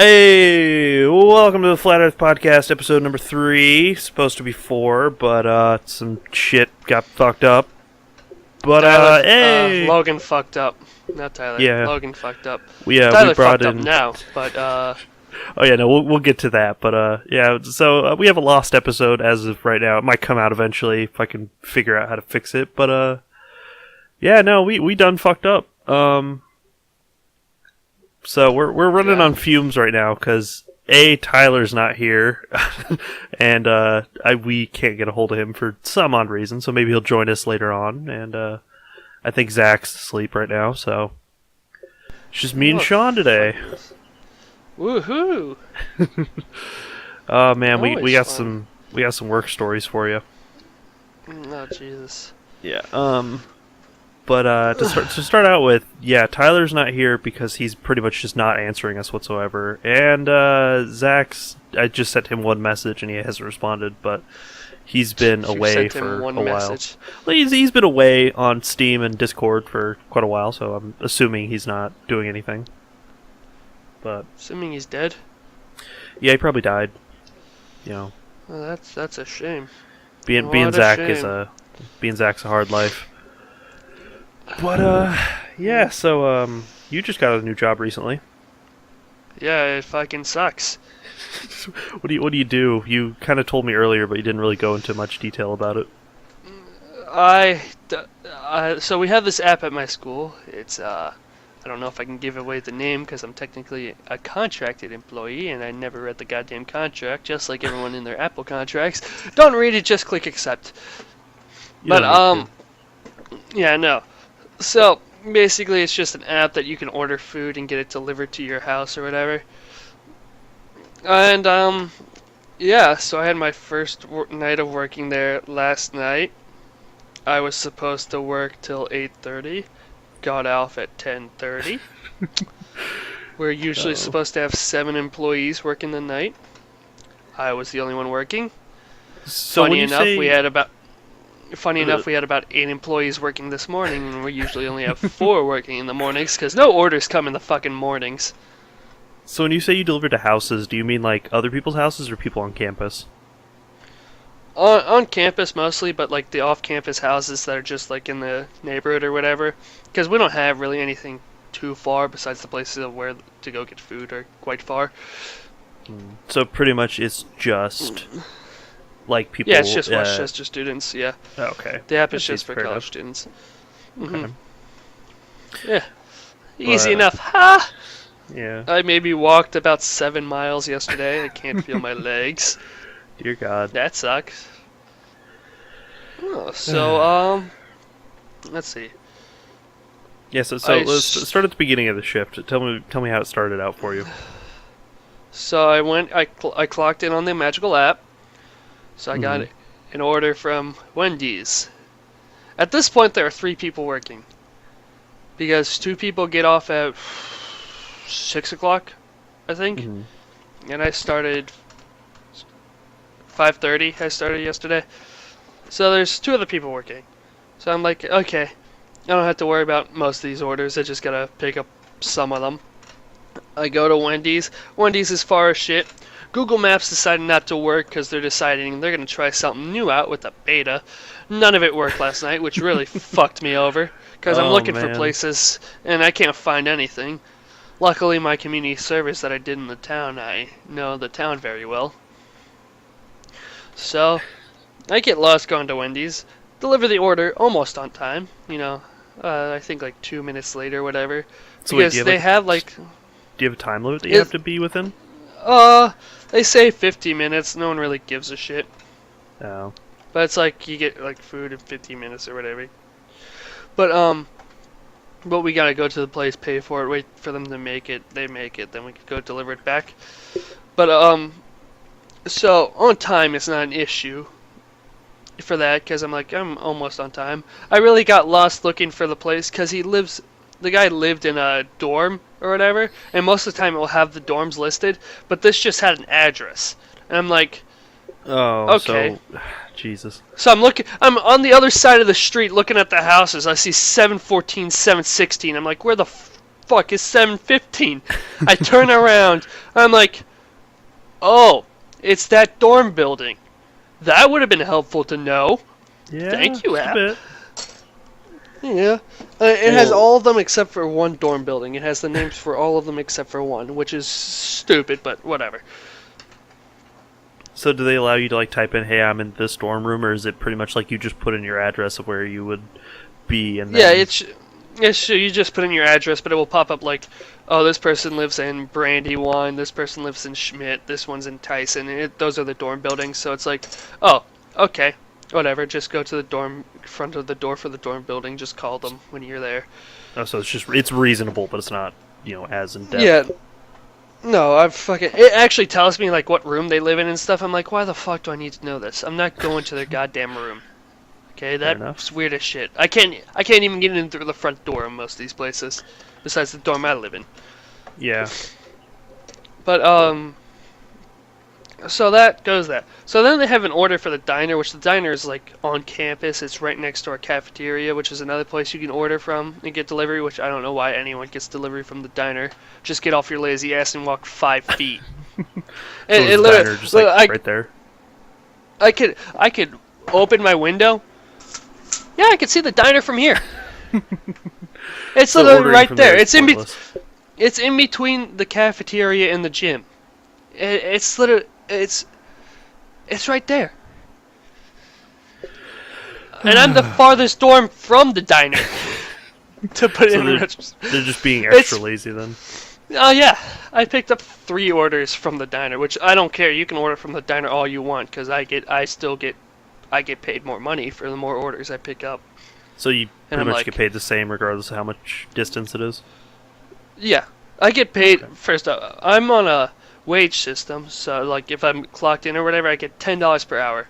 Hey, welcome to the Flat Earth Podcast, episode number 3. Supposed to be 4, but some shit got fucked up. But Tyler, hey, Logan fucked up. Not Tyler. Yeah. Logan fucked up. we Tyler brought fucked in. up now, but Oh yeah, no, we'll get to that. But yeah, so we have a lost episode as of right now. It might come out eventually if I can figure out how to fix it. But yeah, no, we done fucked up. So we're running on fumes right now because Tyler's not here, and we can't get a hold of him for some odd reason. So maybe he'll join us later on. And I think Zach's asleep right now, so it's just me and Sean today. Woohoo! Oh man, we got fun. some work stories for you. Oh Jesus. Yeah. But to start out with, yeah, Tyler's not here because he's pretty much just not answering us whatsoever. And I just sent him one message and he hasn't responded, but he's been away for a while. Well, he's been away on Steam and Discord for quite a while, so I'm assuming he's not doing anything. But Assuming he's dead. yeah, he probably died. You know, Oh, that's a shame. being What a Zach shame. being Zach's a hard life. But yeah, so you just got a new job recently. Yeah, it fucking sucks. What do you do? You kind of told me earlier, but you didn't really go into much detail about it. So we have this app at my school. It's I don't know if I can give away the name because I'm technically a contracted employee and I never read the goddamn contract, just like everyone in their Apple contracts. Don't read it, just click accept. You don't need to. Yeah, no. So basically, it's just an app that you can order food and get it delivered to your house or whatever. And yeah. So I had my first night of working there last night. I was supposed to work till 8:30. Got off at 10:30. We're usually supposed to have 7 employees working the night. I was the only one working. So Funny enough, we had about 8 employees working this morning, and we usually only have 4 working in the mornings because no orders come in the fucking mornings. So when you say you deliver to houses, do you mean like other people's houses or people on campus? On campus mostly, but like the off-campus houses that are just like in the neighborhood or whatever, because we don't have really anything too far besides the places of where to go get food are quite far. So pretty much it's just like people. Yeah, it's just Westchester students. Yeah. Okay. The app That is just seems for fair college enough. students. Okay. Yeah. Easy But, enough. Ha! Yeah. I maybe walked about 7 miles yesterday. I can't feel my legs. Dear God. That sucks. Oh, so, let's see. Yeah. So I let's start at the beginning of the shift. Tell me how it started out for you. So I clocked in on the magical app. So I got an order from Wendy's. At this point, there are 3 people working. Because 2 people get off at 6 o'clock, I think. And I started 5:30. I started yesterday. So there's 2 other people working. So I'm like, okay, I don't have to worry about most of these orders. I just gotta pick up some of them. I go to Wendy's. Wendy's is far as shit. Google Maps decided not to work because they're deciding they're going to try something new out with the beta. None of it worked last night, which really fucked me over because I'm looking for places and I can't find anything. Luckily, my community service that I did in the town, I know the town very well. So, I get lost going to Wendy's, deliver the order almost on time, I think like 2 minutes later or whatever. So because wait, they have like... Do you have a time limit that you have to be within? They say 50 minutes. No one really gives a shit. Oh. But it's like you get like food in 15 minutes or whatever. But we gotta go to the place, pay for it, wait for them to make it. They make it, then we can go deliver it back. But so on time is not an issue for that because I'm almost on time. I really got lost looking for the place because the guy lived in a dorm or whatever, and most of the time it will have the dorms listed, but this just had an address. And I'm like, oh, okay. So, Jesus. So I'm on the other side of the street looking at the houses. I see 714, 716. I'm like, where the fuck, it's 7:15. I turn around. I'm like, oh, it's that dorm building. That would have been helpful to know. Yeah, Thank you, just a app. bit. Yeah. It has all of them except for one dorm building. It has the names for all of them except for one, which is stupid, but whatever. So do they allow you to like type in, "Hey, I'm in this dorm room," or is it pretty much like you just put in your address of where you would be? And then... Yeah, it's you just put in your address, but it will pop up like, oh, this person lives in Brandywine, this person lives in Schmidt, this one's in Tyson, and those are the dorm buildings. So it's like, oh, okay, whatever. Just go to the dorm front of the door for the dorm building. Just call them when you're there. Oh, so it's reasonable, but it's not as in depth. Yeah. No, it actually tells me like what room they live in and stuff. I'm like, why the fuck do I need to know this? I'm not going to their goddamn room. Okay, that's weird as shit. I can't even get in through the front door in most of these places, besides the dorm I live in. Yeah. But so that goes that. So then they have an order for the diner, which the diner is like on campus. It's right next to our cafeteria, which is another place you can order from and get delivery. Which I don't know why anyone gets delivery from the diner. Just get off your lazy ass and walk 5 feet. So it the diner just like right there. I could open my window. Yeah, I can see the diner from here. It's So literally ordering right from there. is pointless. It's in between the cafeteria and the gym. It's literally it's right there. And I'm the farthest dorm from the diner. To put So in they're just being extra lazy then. Oh yeah, I picked up 3 orders from the diner, which I don't care. You can order from the diner all you want because I get paid more money for the more orders I pick up. So you pretty much get paid the same regardless of how much distance it is? Yeah. I get paid, first off, I'm on a wage system, so like if I'm clocked in or whatever, I get $10 per hour.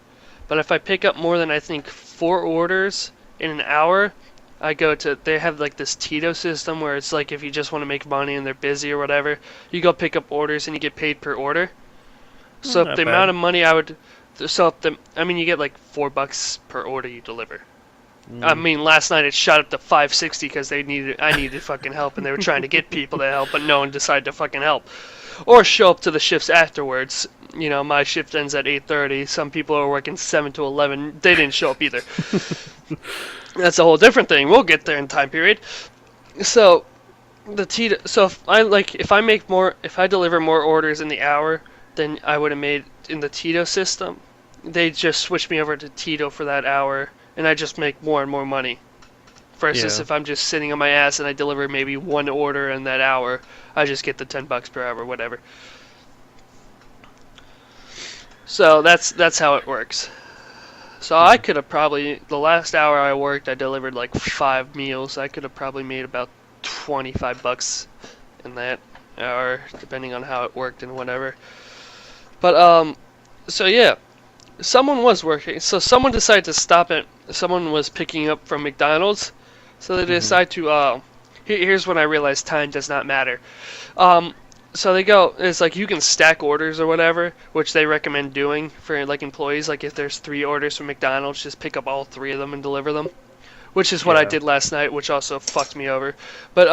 But if I pick up more than I think 4 orders in an hour, they have like this Tito system where it's like if you just want to make money and they're busy or whatever, you go pick up orders and you get paid per order. So Not the bad. amount of money you get like $4 per order you deliver. I mean, last night it shot up to $5.60 because I needed fucking help, and they were trying to get people to help, but no one decided to fucking help, or show up to the shifts afterwards. My shift ends at 8:30. Some people are working 7 to 11. They didn't show up either. That's a whole different thing. We'll get there in time period. So if I deliver more orders in the hour than I would have made in the Tito system, they just switch me over to Tito for that hour. And I just make more and more money. Versus if I'm just sitting on my ass and I deliver maybe 1 order in that hour, I just get the $10 per hour, whatever. So that's how it works. So I could have probably, the last hour I worked, I delivered like 5 meals. I could have probably made about $25 in that hour, depending on how it worked and whatever. But so yeah. Someone was working, so someone decided to stop it. Someone was picking up from McDonald's, so they decide to, here's when I realized time does not matter. So they go, it's like you can stack orders or whatever, which they recommend doing for like employees. Like if there's 3 orders from McDonald's, just pick up all 3 of them and deliver them, which is what I did last night, which also fucked me over. But,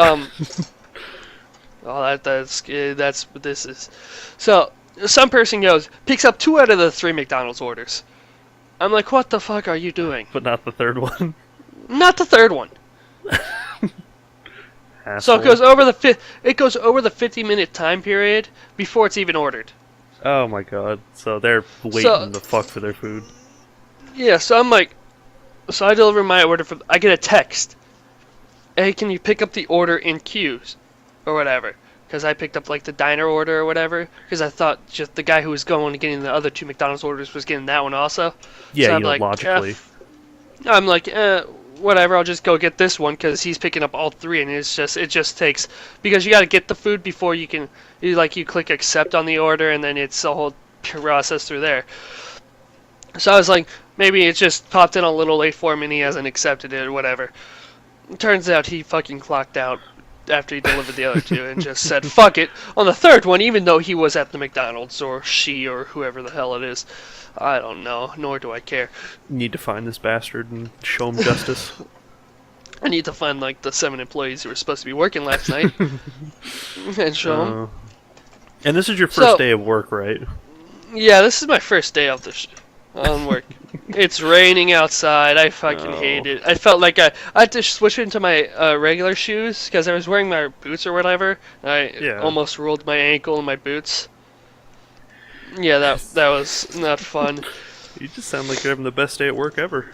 that's what this is. So, some person picks up 2 out of the 3 McDonald's orders. I'm like, what the fuck are you doing? But not the third one. Not the third one. So it goes over the 50-minute time period before it's even ordered. Oh my god. So they're waiting the fuck for their food. Yeah, so I'm like, so I deliver my order I get a text. Hey, can you pick up the order in queues? Or whatever. Because I picked up like the diner order or whatever. Because I thought just the guy who was going and getting the other 2 McDonald's orders was getting that one also. Yeah, so I'm like, logically. I'm like, whatever. I'll just go get this one because he's picking up all 3, and it just takes, because you got to get the food before you click accept on the order, and then it's a whole process through there. So I was like, maybe it just popped in a little late for him and he hasn't accepted it or whatever. Turns out he fucking clocked out after he delivered the other 2 and just said fuck it on the 3rd one, even though he was at the McDonald's, or she, or whoever the hell it is. I don't know, nor do I care. Need to find this bastard and show him justice. I need to find like the 7 employees who were supposed to be working last night and show them. And this is your first So- day of work, right? Yeah, this is my first day of on work. It's raining outside. I fucking hate it. I felt like I had to switch into my regular shoes because I was wearing my boots or whatever. I almost rolled my ankle in my boots. Yeah, that was not fun. You just sound like you're having the best day at work ever.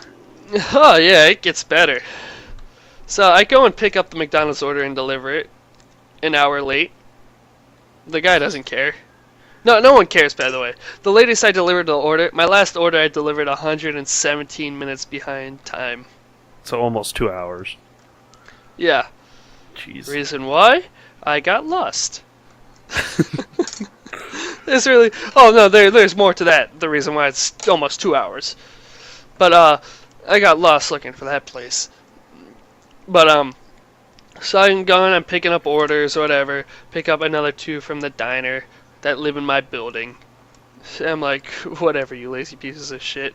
Oh yeah, it gets better. So I go and pick up the McDonald's order and deliver it an hour late. The guy doesn't care. No one cares, by the way. The latest I delivered the order, my last order I delivered 117 minutes behind time. So almost 2 hours. Yeah. Jeez. Reason why? I got lost. There's really... Oh, no, there's more to that. The reason why it's almost 2 hours. But, I got lost looking for that place. But, so I'm going, I'm picking up orders or whatever. Pick up another 2 from the diner that live in my building. I'm like, whatever, you lazy pieces of shit.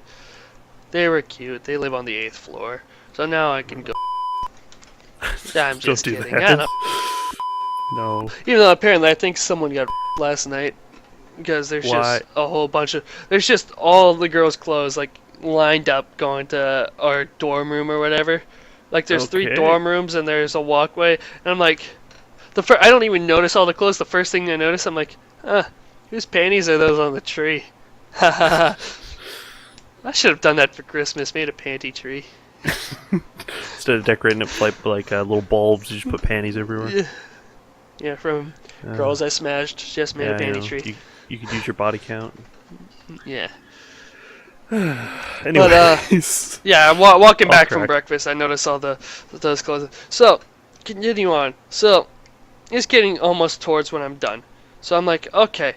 They were cute. They live on the 8th floor. So now I can go. I'm just Don't do kidding. that. No. Even though apparently I think someone got last night. Because there's Why? just a whole bunch of... There's just all the girls' clothes, like, lined up going to our dorm room or whatever. Like, there's 3 dorm rooms and there's a walkway. And I'm like... I don't even notice all the clothes. The first thing I notice, I'm like... whose panties are those on the tree? I should have done that for Christmas. Made a panty tree. Instead of decorating it with like little bulbs, you just put panties everywhere. Yeah, from girls I smashed. Just made a panty tree. You could use your body count. Yeah. Anyways. Yeah, I'm walking back from breakfast. I noticed all those clothes. So, continue on. So, it's getting almost towards when I'm done. So I'm like, okay,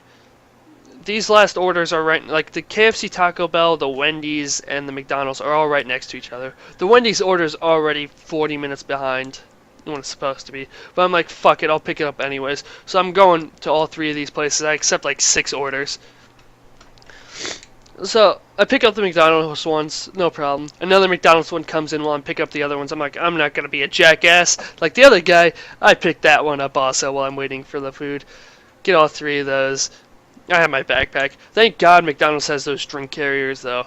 these last orders are right, like the KFC, Taco Bell, the Wendy's, and the McDonald's are all right next to each other. The Wendy's order is already 40 minutes behind when it's supposed to be. But I'm like, fuck it, I'll pick it up anyways. So I'm going to all 3 of these places. I accept like 6 orders. So I pick up the McDonald's ones, no problem. Another McDonald's one comes in while I'm picking up the other ones. I'm like, I'm not going to be a jackass. Like the other guy, I picked that one up also while I'm waiting for the food. Get all 3 of those. I have my backpack. Thank God McDonald's has those drink carriers, though.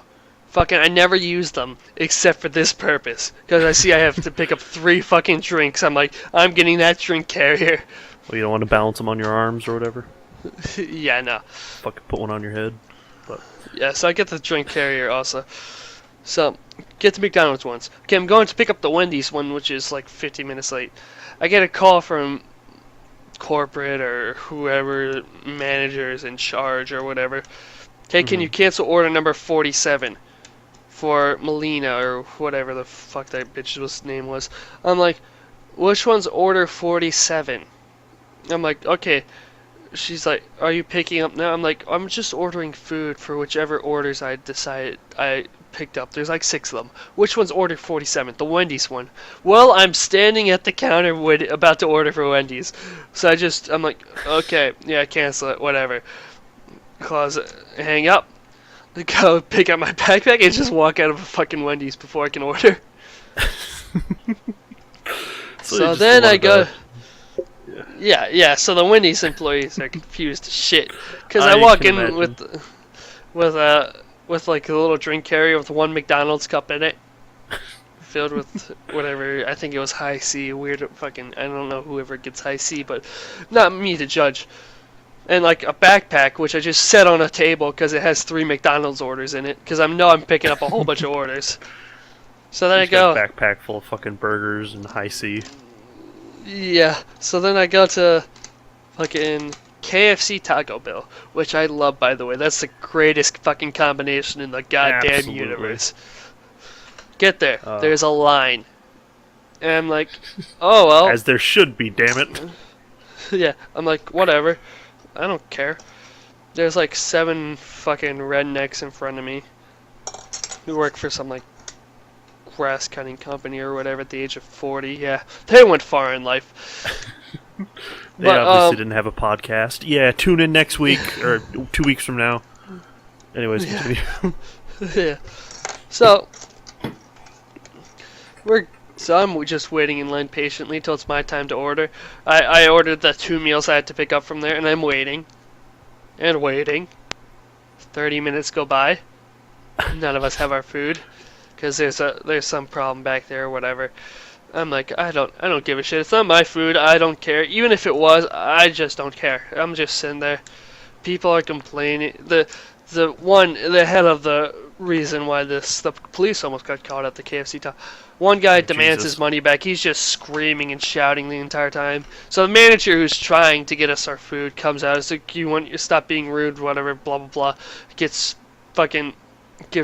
Fucking, I never use them, except for this purpose. Because I see I have to pick up 3 fucking drinks. I'm like, I'm getting that drink carrier. Well, you don't want to balance them on your arms or whatever? Yeah, no. Fucking put one on your head. But Yeah, so I get the drink carrier also. So, get the McDonald's ones. Okay, I'm going to pick up the Wendy's one, which is like 50 minutes late. I get a call from corporate or whoever manager is in charge or whatever. Okay, can you cancel order number 47 for Melina or whatever the fuck that bitch's name was? I'm like, which one's order 47? I'm like, okay. She's like, are you picking up now? I'm like, I'm just ordering food for whichever orders I decided I picked up. There's like 6 of them. Which one's order 47? The Wendy's one. Well, I'm standing at the counter about to order for Wendy's. So I'm like, okay, yeah, cancel it, whatever. Close it, hang up, go pick up my backpack and just walk out of a fucking Wendy's before I can order. So then I go... Yeah, so the Wendy's employees are confused as shit. Because I walk in with like a little drink carrier with 1 McDonald's cup in it. Filled with whatever, I think it was High C, weird fucking, I don't know whoever gets High C, but not me to judge. And like a backpack, which I just set on a table because it has 3 McDonald's orders in it. Because I know I'm picking up a whole bunch of orders. So then I go... Got a backpack full of fucking burgers and High C. Yeah, so then I go to fucking KFC Taco Bell, which I love, by the way. That's the greatest fucking combination in the goddamn universe. Get there. There's a line. And I'm like, oh, well. As there should be, damn it. Yeah, I'm like, whatever. I don't care. There's like 7 fucking rednecks in front of me who work for some, like, grass cutting company or whatever at the age of 40. Yeah, they went far in life. They obviously didn't have a podcast. Yeah, tune in next week or 2 weeks from now. Anyways, continue. Yeah. So So I'm just waiting in line patiently till it's my time to order. I ordered the 2 meals I had to pick up from there, and I'm waiting. And waiting. 30 minutes go by. None of us have our food. Because there's some problem back there or whatever. I'm like, I don't give a shit. It's not my food. I don't care. Even if it was, I just don't care. I'm just sitting there. People are complaining. The head of the reason why the police almost got caught at the KFC top. One guy demands Jesus. his money back. He's just screaming and shouting the entire time. So the manager who's trying to get us our food comes out. It's like, you want to stop being rude, whatever, blah blah blah. Gives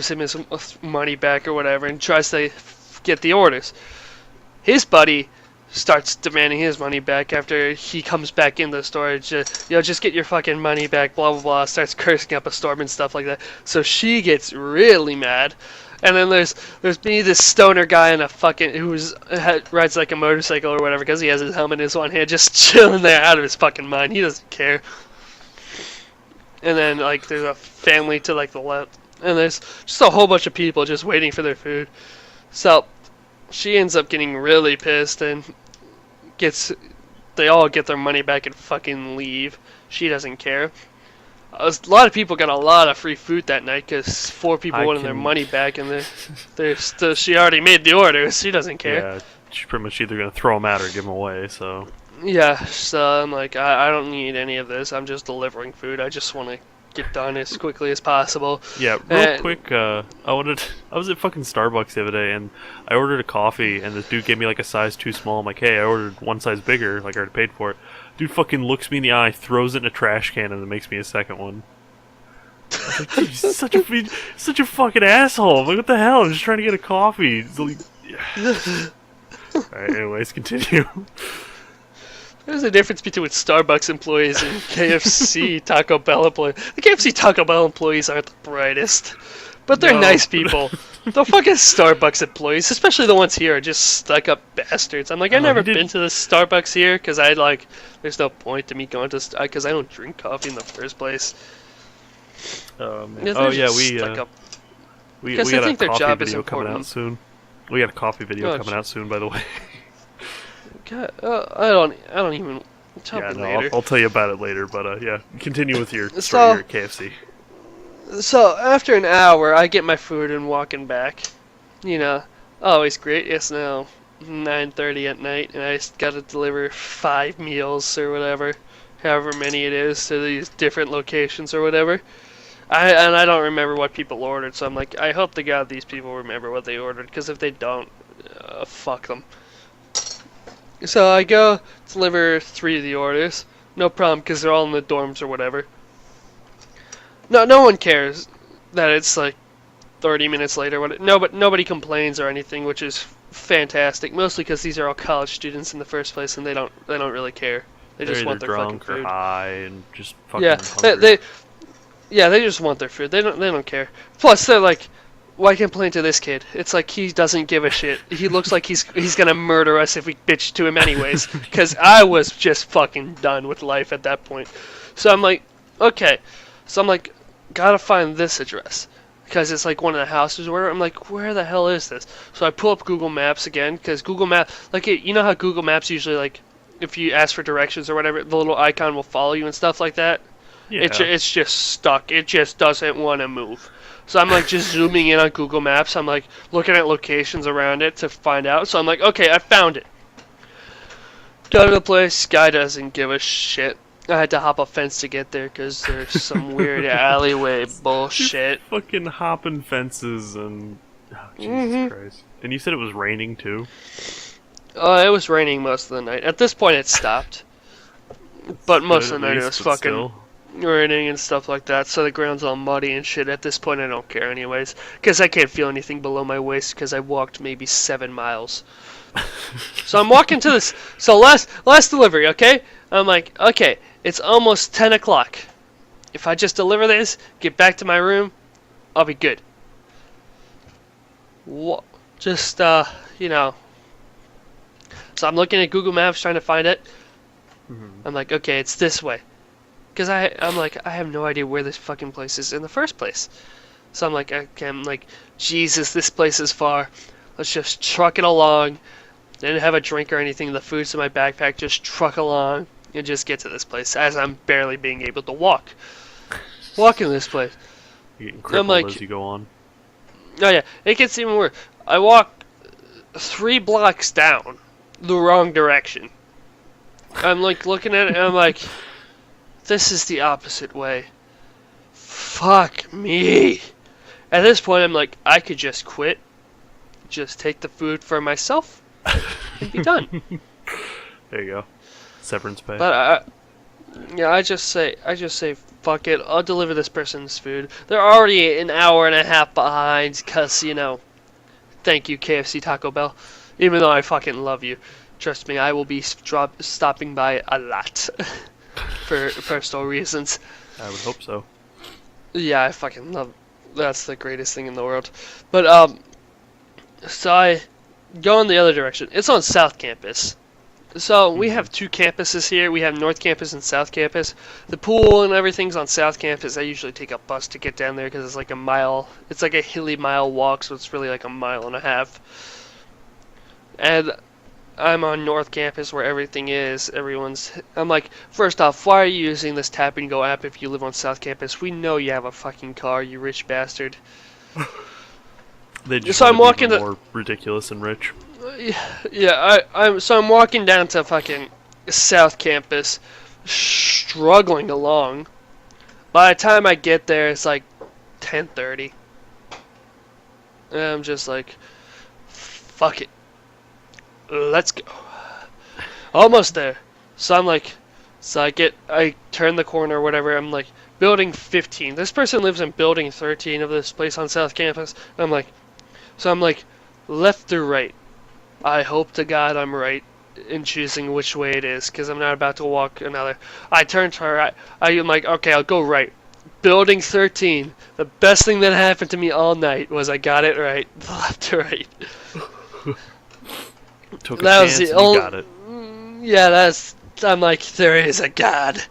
him his money back or whatever, and tries to get the orders. His buddy starts demanding his money back after he comes back in the store. Just get your fucking money back, blah blah blah. Starts cursing up a storm and stuff like that. So she gets really mad. And then there's me, this stoner guy in a fucking rides like a motorcycle or whatever because he has his helmet in his one hand, just chilling there out of his fucking mind. He doesn't care. And then like there's a family to like the left, and there's just a whole bunch of people just waiting for their food. So she ends up getting really pissed and they all get their money back and fucking leave. She doesn't care. A lot of people got a lot of free food that night because 4 people wanted their money back, and she already made the order. She doesn't care. Yeah, she's pretty much either gonna throw them out or give them away. So Yeah, so I'm like, I don't need any of this. I'm just delivering food. I just want to get done as quickly as possible. yeah, real quick. I was at fucking Starbucks the other day, and I ordered a coffee, and this dude gave me like a size too small. I'm like, hey, I ordered one size bigger. Like I already paid for it. Dude fucking looks me in the eye, throws it in a trash can, and then makes me a second one. I was like, dude, he's such a fucking asshole. I'm like, what the hell? I'm just trying to get a coffee. Like, Alright, anyways, continue. There's a difference between Starbucks employees and KFC Taco Bell employees. The KFC Taco Bell employees aren't the brightest, but they're nice people. The fucking Starbucks employees, especially the ones here, are just stuck-up bastards. I'm like, I've never been to the Starbucks here because there's no point to me going to because I don't drink coffee in the first place. We got a coffee video coming out soon. We got a coffee video coming out soon, by the way. God, I don't even. Tell me later. I'll tell you about it later. But yeah, continue with your story here at KFC. So after an hour, I get my food and walking back. Always great. It's now 9:30 at night, and I just got to deliver 5 meals or whatever, however many it is, to these different locations or whatever. I don't remember what people ordered, so I'm like, I hope to God these people remember what they ordered, because if they don't, fuck them. So I go deliver 3 of the orders. No problem, because they're all in the dorms or whatever. No one cares that it's like 30 minutes later. Nobody complains or anything, which is fantastic. Mostly because these are all college students in the first place, and they don't really care. They just want their fucking food. Or high and just fucking hungry. They just want their food. They don't care. Plus, they're like, why complain to this kid? It's like he doesn't give a shit. He looks like he's gonna murder us if we bitch to him anyways. Because I was just fucking done with life at that point. So I'm like, okay. So I'm like, gotta find this address. Because it's like one of the houses or whatever. I'm like, where the hell is this? So I pull up Google Maps again. Because Google Maps, you know how Google Maps usually, like, if you ask for directions or whatever, the little icon will follow you and stuff like that? Yeah. It's just stuck. It just doesn't want to move. So I'm like just zooming in on Google Maps. I'm like looking at locations around it to find out. So I'm like, okay, I found it. Go to the place. Guy doesn't give a shit. I had to hop a fence to get there because there's some weird alleyway bullshit. Fucking hopping fences and Jesus Christ. And you said it was raining too? It was raining most of the night. At this point, it stopped. But most of the night it was fucking raining and stuff like that, so the ground's all muddy and shit. At this point, I don't care anyways, because I can't feel anything below my waist because I walked maybe 7 miles. So I'm walking to this. So last delivery, okay? I'm like, okay, it's almost 10 o'clock. If I just deliver this, get back to my room, I'll be good. Just, you know. So I'm looking at Google Maps trying to find it. I'm like, okay, it's this way. Because I'm like, I have no idea where this fucking place is in the first place. So I'm like, okay, Jesus, this place is far. Let's just truck it along. Didn't have a drink or anything. The food's in my backpack. Just truck along and just get to this place as I'm barely being able to walk. Walk in this place. You're getting crippled like, as you go on. Oh yeah, it gets even worse. I walk 3 blocks down the wrong direction. I'm like looking at it and I'm like, this is the opposite way. Fuck me. At this point, I'm like, I could just quit, just take the food for myself, and be done. There you go. Severance pay. But I just say, fuck it. I'll deliver this person's food. They're already an hour and a half behind, cause thank you KFC Taco Bell. Even though I fucking love you, trust me, I will be stopping by a lot for personal reasons. I would hope so. Yeah, I fucking love. That's the greatest thing in the world. But so I go in the other direction. It's on South Campus. So we have 2 campuses here. We have North Campus and South Campus. The pool and everything's on South Campus. I usually take a bus to get down there because it's like a mile. It's like a hilly mile walk, so it's really like a mile and a half. And I'm on North Campus where everything is. I'm like, first off, why are you using this Tap and Go app if you live on South Campus? We know you have a fucking car, you rich bastard. They just So I'm walking more ridiculous and rich. Yeah, I'm walking down to fucking South Campus, struggling along. By the time I get there, it's like 10:30. And I'm just like, fuck it. Let's go. Almost there. So I'm like, I turn the corner or whatever. I'm like, building 15. This person lives in building 13 of this place on South Campus. I'm like, left or right? I hope to God I'm right in choosing which way it is, because I'm not about to walk another. I turn to her. I'm like, okay, I'll go right. Building 13. The best thing that happened to me all night was I got it right. Left to right. Took a chance and you got it. Yeah, I'm like, there is a God.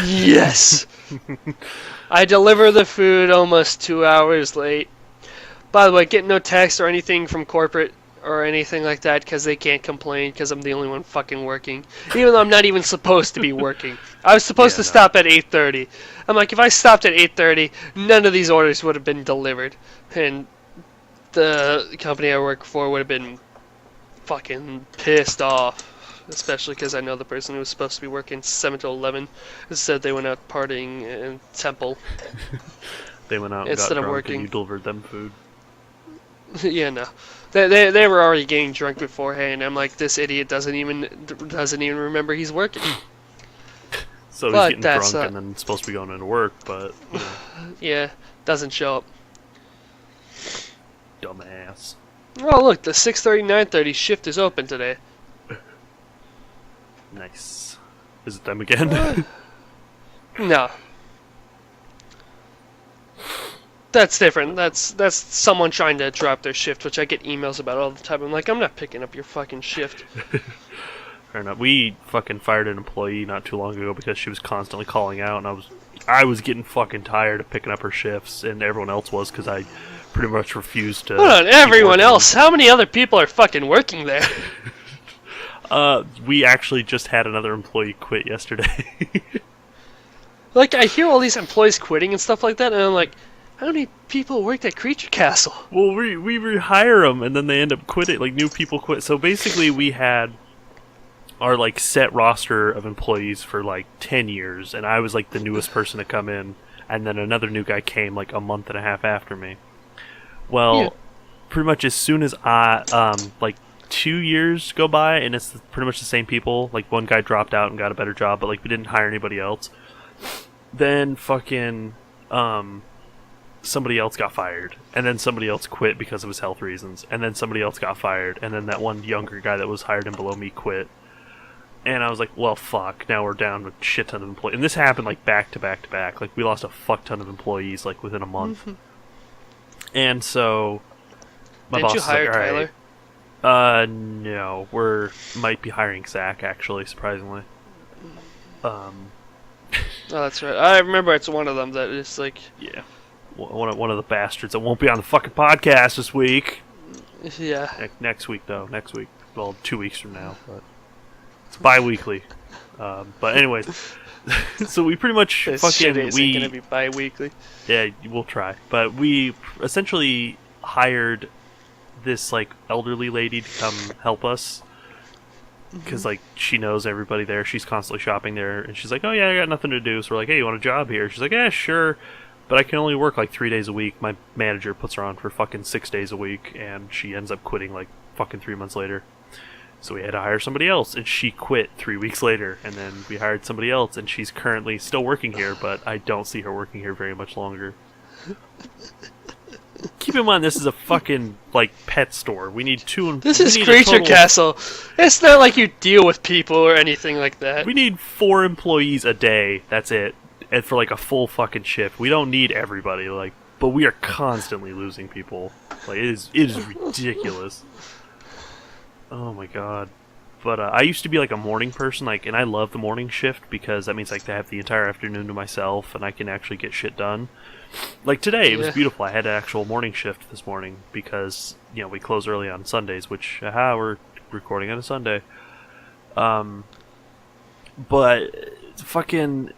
Yes. I deliver the food almost 2 hours late. By the way, get no text or anything from corporate or anything like that because they can't complain because I'm the only one fucking working. Even though I'm not even supposed to be working. I was supposed to stop at 8:30. I'm like, if I stopped at 8:30, none of these orders would have been delivered. And the company I work for would have been fucking pissed off. Especially because I know the person who was supposed to be working 7 to 11 said they went out partying in Temple. They went out and instead got of drunk working. and you delivered them food. Yeah, no. They were already getting drunk beforehand. I'm like, this idiot doesn't even remember he's working. So But he's getting drunk and then supposed to be going into work, but you know. Yeah, doesn't show up. Dumbass. Oh look, the 6:30 9:30 shift is open today. Nice. Is it them again? No. That's different. That's someone trying to drop their shift, which I get emails about all the time. I'm like, I'm not picking up your fucking shift. Fair enough. We fucking fired an employee not too long ago because she was constantly calling out, and I was getting fucking tired of picking up her shifts, and everyone else was because I pretty much refused to. Hold on, everyone else? How many other people are fucking working there? We actually just had another employee quit yesterday. Like, I hear all these employees quitting and stuff like that, and I'm like, how many people worked at Creature Castle? Well, we rehire them, and then they end up quitting. Like, new people quit. So basically, we had our, like, set roster of employees for, like, 10 years, and I was, like, the newest person to come in, and then another new guy came, like, a month and a half after me. Well, yeah. Pretty much as soon as like, 2 years go by, and it's pretty much the same people. Like, one guy dropped out and got a better job, but, like, we didn't hire anybody else. Then fucking, somebody else got fired, and then somebody else quit because of his health reasons, and then somebody else got fired, and then that one younger guy that was hired in below me quit. And I was like, well, fuck, now we're down to a shit ton of employees. And this happened, like, back to back to back. Like, we lost a fuck ton of employees, like, within a month. Mm-hmm. And so, my boss was like, all right. Didn't you hire Tyler? No. Might be hiring Zach, actually, surprisingly. Oh, that's right. I remember it's one of them that is, like... Yeah. One of the bastards that won't be on the fucking podcast this week. Yeah. Next week, though. Next week. well, 2 weeks from now, but it's bi-weekly. But anyways, so we pretty much This fucking shit isn't gonna be bi-weekly. yeah, we'll try. But we essentially hired this like elderly lady to come help us because like she knows everybody there. She's constantly shopping there, and she's like, "Oh yeah, I got nothing to do." So we're like, "Hey, you want a job here?" She's like, "Yeah, sure." But I can only work like 3 days a week. My manager puts her on for fucking 6 days a week, and she ends up quitting like fucking 3 months later. So we had to hire somebody else, and she quit 3 weeks later. And then we hired somebody else, and she's currently still working here, but I don't see her working here very much longer. Keep in mind, this is a fucking like pet store. We need two. This we is need Creature Castle. It's not like you deal with people or anything like that. We need 4 employees a day. That's it. And for like a full fucking shift. We don't need everybody, like, but we are constantly losing people. Like it is ridiculous. Oh my god. But I used to be like a morning person, like, and I love the morning shift because that means like I have the entire afternoon to myself and I can actually get shit done. Like today, it was beautiful. I had an actual morning shift this morning because we close early on Sundays, which we're recording on a Sunday. But fucking.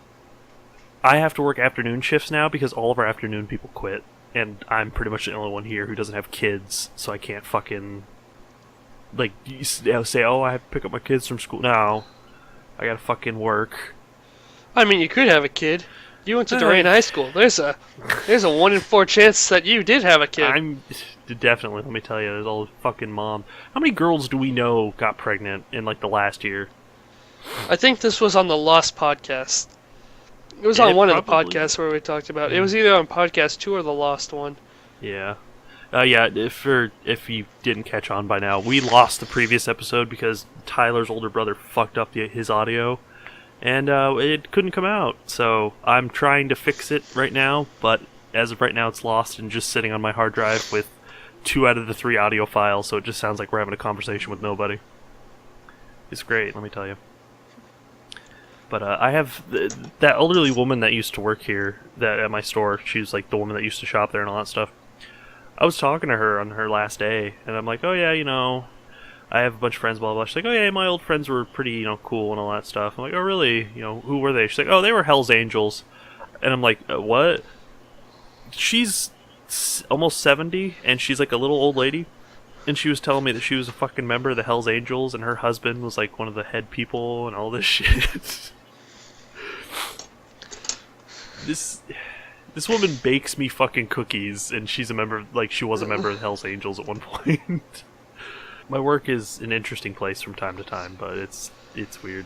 I have to work afternoon shifts now because all of our afternoon people quit, and I'm pretty much the only one here who doesn't have kids, so I can't fucking like say, "Oh, I have to pick up my kids from school." No, I gotta fucking work. I mean, you could have a kid. You went to Durant High School. There's a 1 in 4 chance that you did have a kid. I'm definitely. Let me tell you, there's all the fucking mom. How many girls do we know got pregnant in like the last year? I think this was on the Lost podcast. It was on one of the podcasts where we talked about it. It was either on podcast 2 or the Lost one. Yeah. If you didn't catch on by now, we lost the previous episode because Tyler's older brother fucked up his audio, and it couldn't come out. So I'm trying to fix it right now, but as of right now, it's lost and just sitting on my hard drive with 2 out of the 3 audio files. So it just sounds like we're having a conversation with nobody. It's great, let me tell you. But I have that elderly woman that used to work here at my store. She was like the woman that used to shop there and all that stuff. I was talking to her on her last day, and I'm like, "Oh yeah, I have a bunch of friends, blah blah." She's like, "Oh yeah, my old friends were pretty, cool and all that stuff." I'm like, "Oh really? Who were they?" She's like, "Oh, they were Hell's Angels," and I'm like, "What?" She's almost 70, and she's like a little old lady, and she was telling me that she was a fucking member of the Hell's Angels, and her husband was like one of the head people and all this shit. This woman bakes me fucking cookies, and she's a member, like she was a member of Hell's Angels at one point. My work is an interesting place from time to time, but it's weird.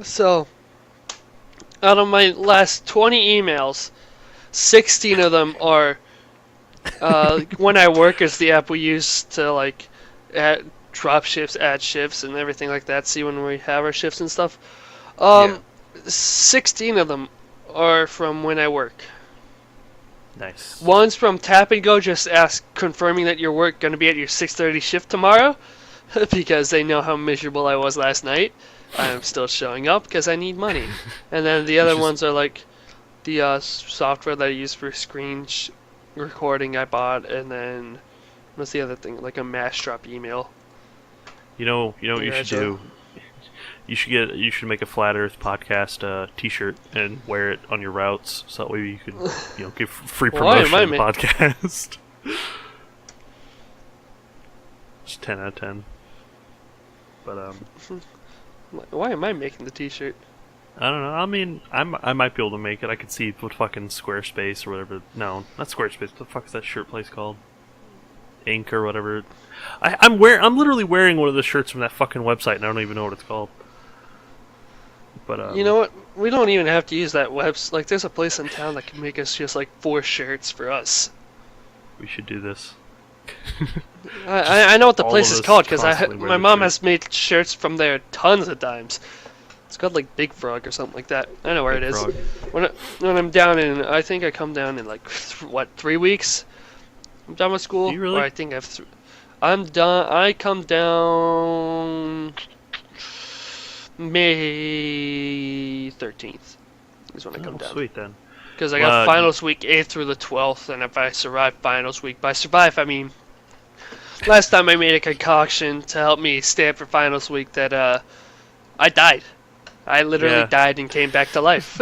So, out of my last 20 emails, 16 of them are When I Work is the app we use to like drop shifts, add shifts, and everything like that. See when we have our shifts and stuff. 16 of them are from When I Work. Nice. One's from Tap and Go, just confirming that your work going to be at your 6:30 shift tomorrow, because they know how miserable I was last night. I'm still showing up because I need money. And then the other ones are like the software that I use for screen recording I bought, and then what's the other thing? Like a mass drop email. You know what you should do? You should make a Flat Earth podcast T-shirt and wear it on your routes, so that way you can give free promotion to the podcast. Just 10 out of 10. But why am I making the T-shirt? I don't know. I mean, I might be able to make it. I could see what fucking Squarespace or whatever. No, not Squarespace. What the fuck is that shirt place called? Ink or whatever. I'm literally wearing one of the shirts from that fucking website, and I don't even know what it's called. But you know what? We don't even have to use that website. Like, there's a place in town that can make us just like 4 shirts for us. We should do this. I know what the place is called because my mom has made shirts from there tons of times. It's called like Big Frog or something like that. I know where it is. When I'm down in, I think I come down in like 3 weeks. I'm done with school. You really? Or I think I'm done. I come down May 13th. Is when I come down. Sweet then. Because I got finals week 8th through the 12th, and if I survive finals week, by survive I mean last time I made a concoction to help me stay up for finals week that I died. I literally died and came back to life.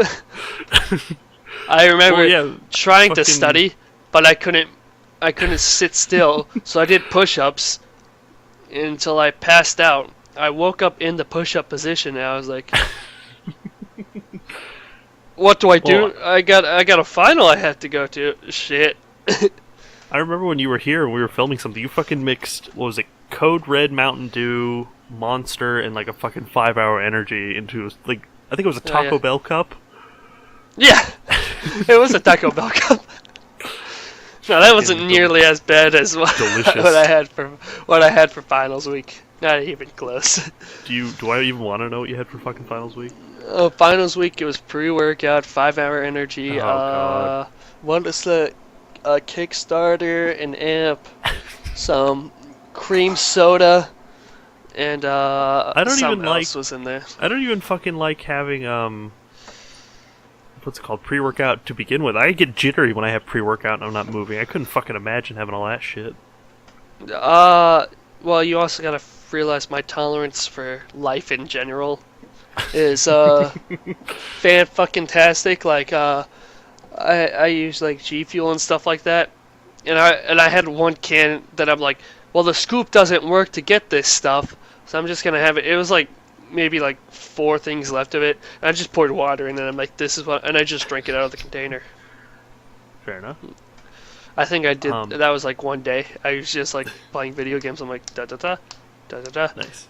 I remember trying to study, but I couldn't sit still, so I did push-ups until I passed out. I woke up in the push-up position and I was like, what do I do? I got a final I have to go to. Shit. I remember when you were here and we were filming something, you fucking mixed, what was it, Code Red, Mountain Dew, Monster, and like a fucking 5-hour energy into, like, I think it was a Taco Bell cup. Yeah, it was a Taco Bell cup. No, that wasn't nearly as bad as what I had for finals week. Not even close. Do I even want to know what you had for fucking finals week? Finals week, it was pre-workout, 5-hour energy. Oh, God. What is the Kickstarter, an amp, some cream soda, and something else was in there. I don't even fucking like having what's it called, pre-workout to begin with. I get jittery when I have pre-workout and I'm not moving. I couldn't fucking imagine having all that shit. Well, you also gotta realize my tolerance for life in general is fan-fucking-tastic. Like I use like G Fuel and stuff like that, and I had one can that I'm like, well, the scoop doesn't work to get this stuff, so I'm just gonna have it. It was like maybe like 4 things left of it. And I just poured water in, and I'm like, this is what, and I just drank it out of the container. Fair enough. I think I did. That was like one day. I was just like playing video games. I'm like da da da, da da da. Nice.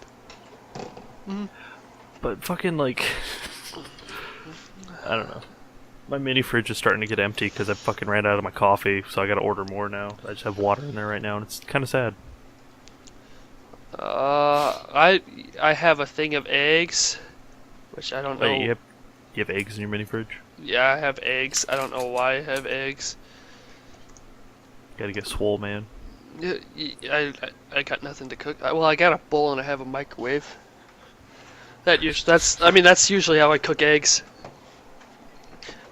But fucking like, I don't know. My mini fridge is starting to get empty because I fucking ran out of my coffee, so I gotta order more now. I just have water in there right now, and it's kind of sad. I have a thing of eggs, which I don't know. Wait, you have eggs in your mini fridge? Yeah, I have eggs. I don't know why I have eggs. Gotta get swole, man. I got nothing to cook. Well, I got a bowl and I have a microwave. That's usually how I cook eggs.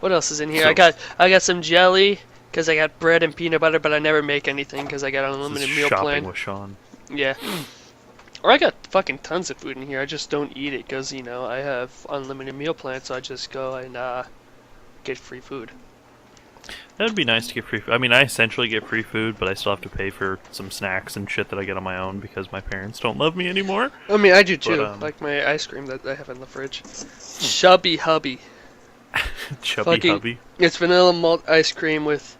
What else is in here? So, I got some jelly because I got bread and peanut butter, but I never make anything because I got an unlimited meal shopping plan. With Sean. Yeah. Or I got fucking tons of food in here. I just don't eat it because, you know, I have unlimited meal plan, so I just go and get free food. That would be nice to get free food. I mean, I essentially get free food, but I still have to pay for some snacks and shit that I get on my own because my parents don't love me anymore. I mean, I do too. Like my ice cream that I have in the fridge. Chubby Hubby. Chubby Hubby? It's vanilla malt ice cream with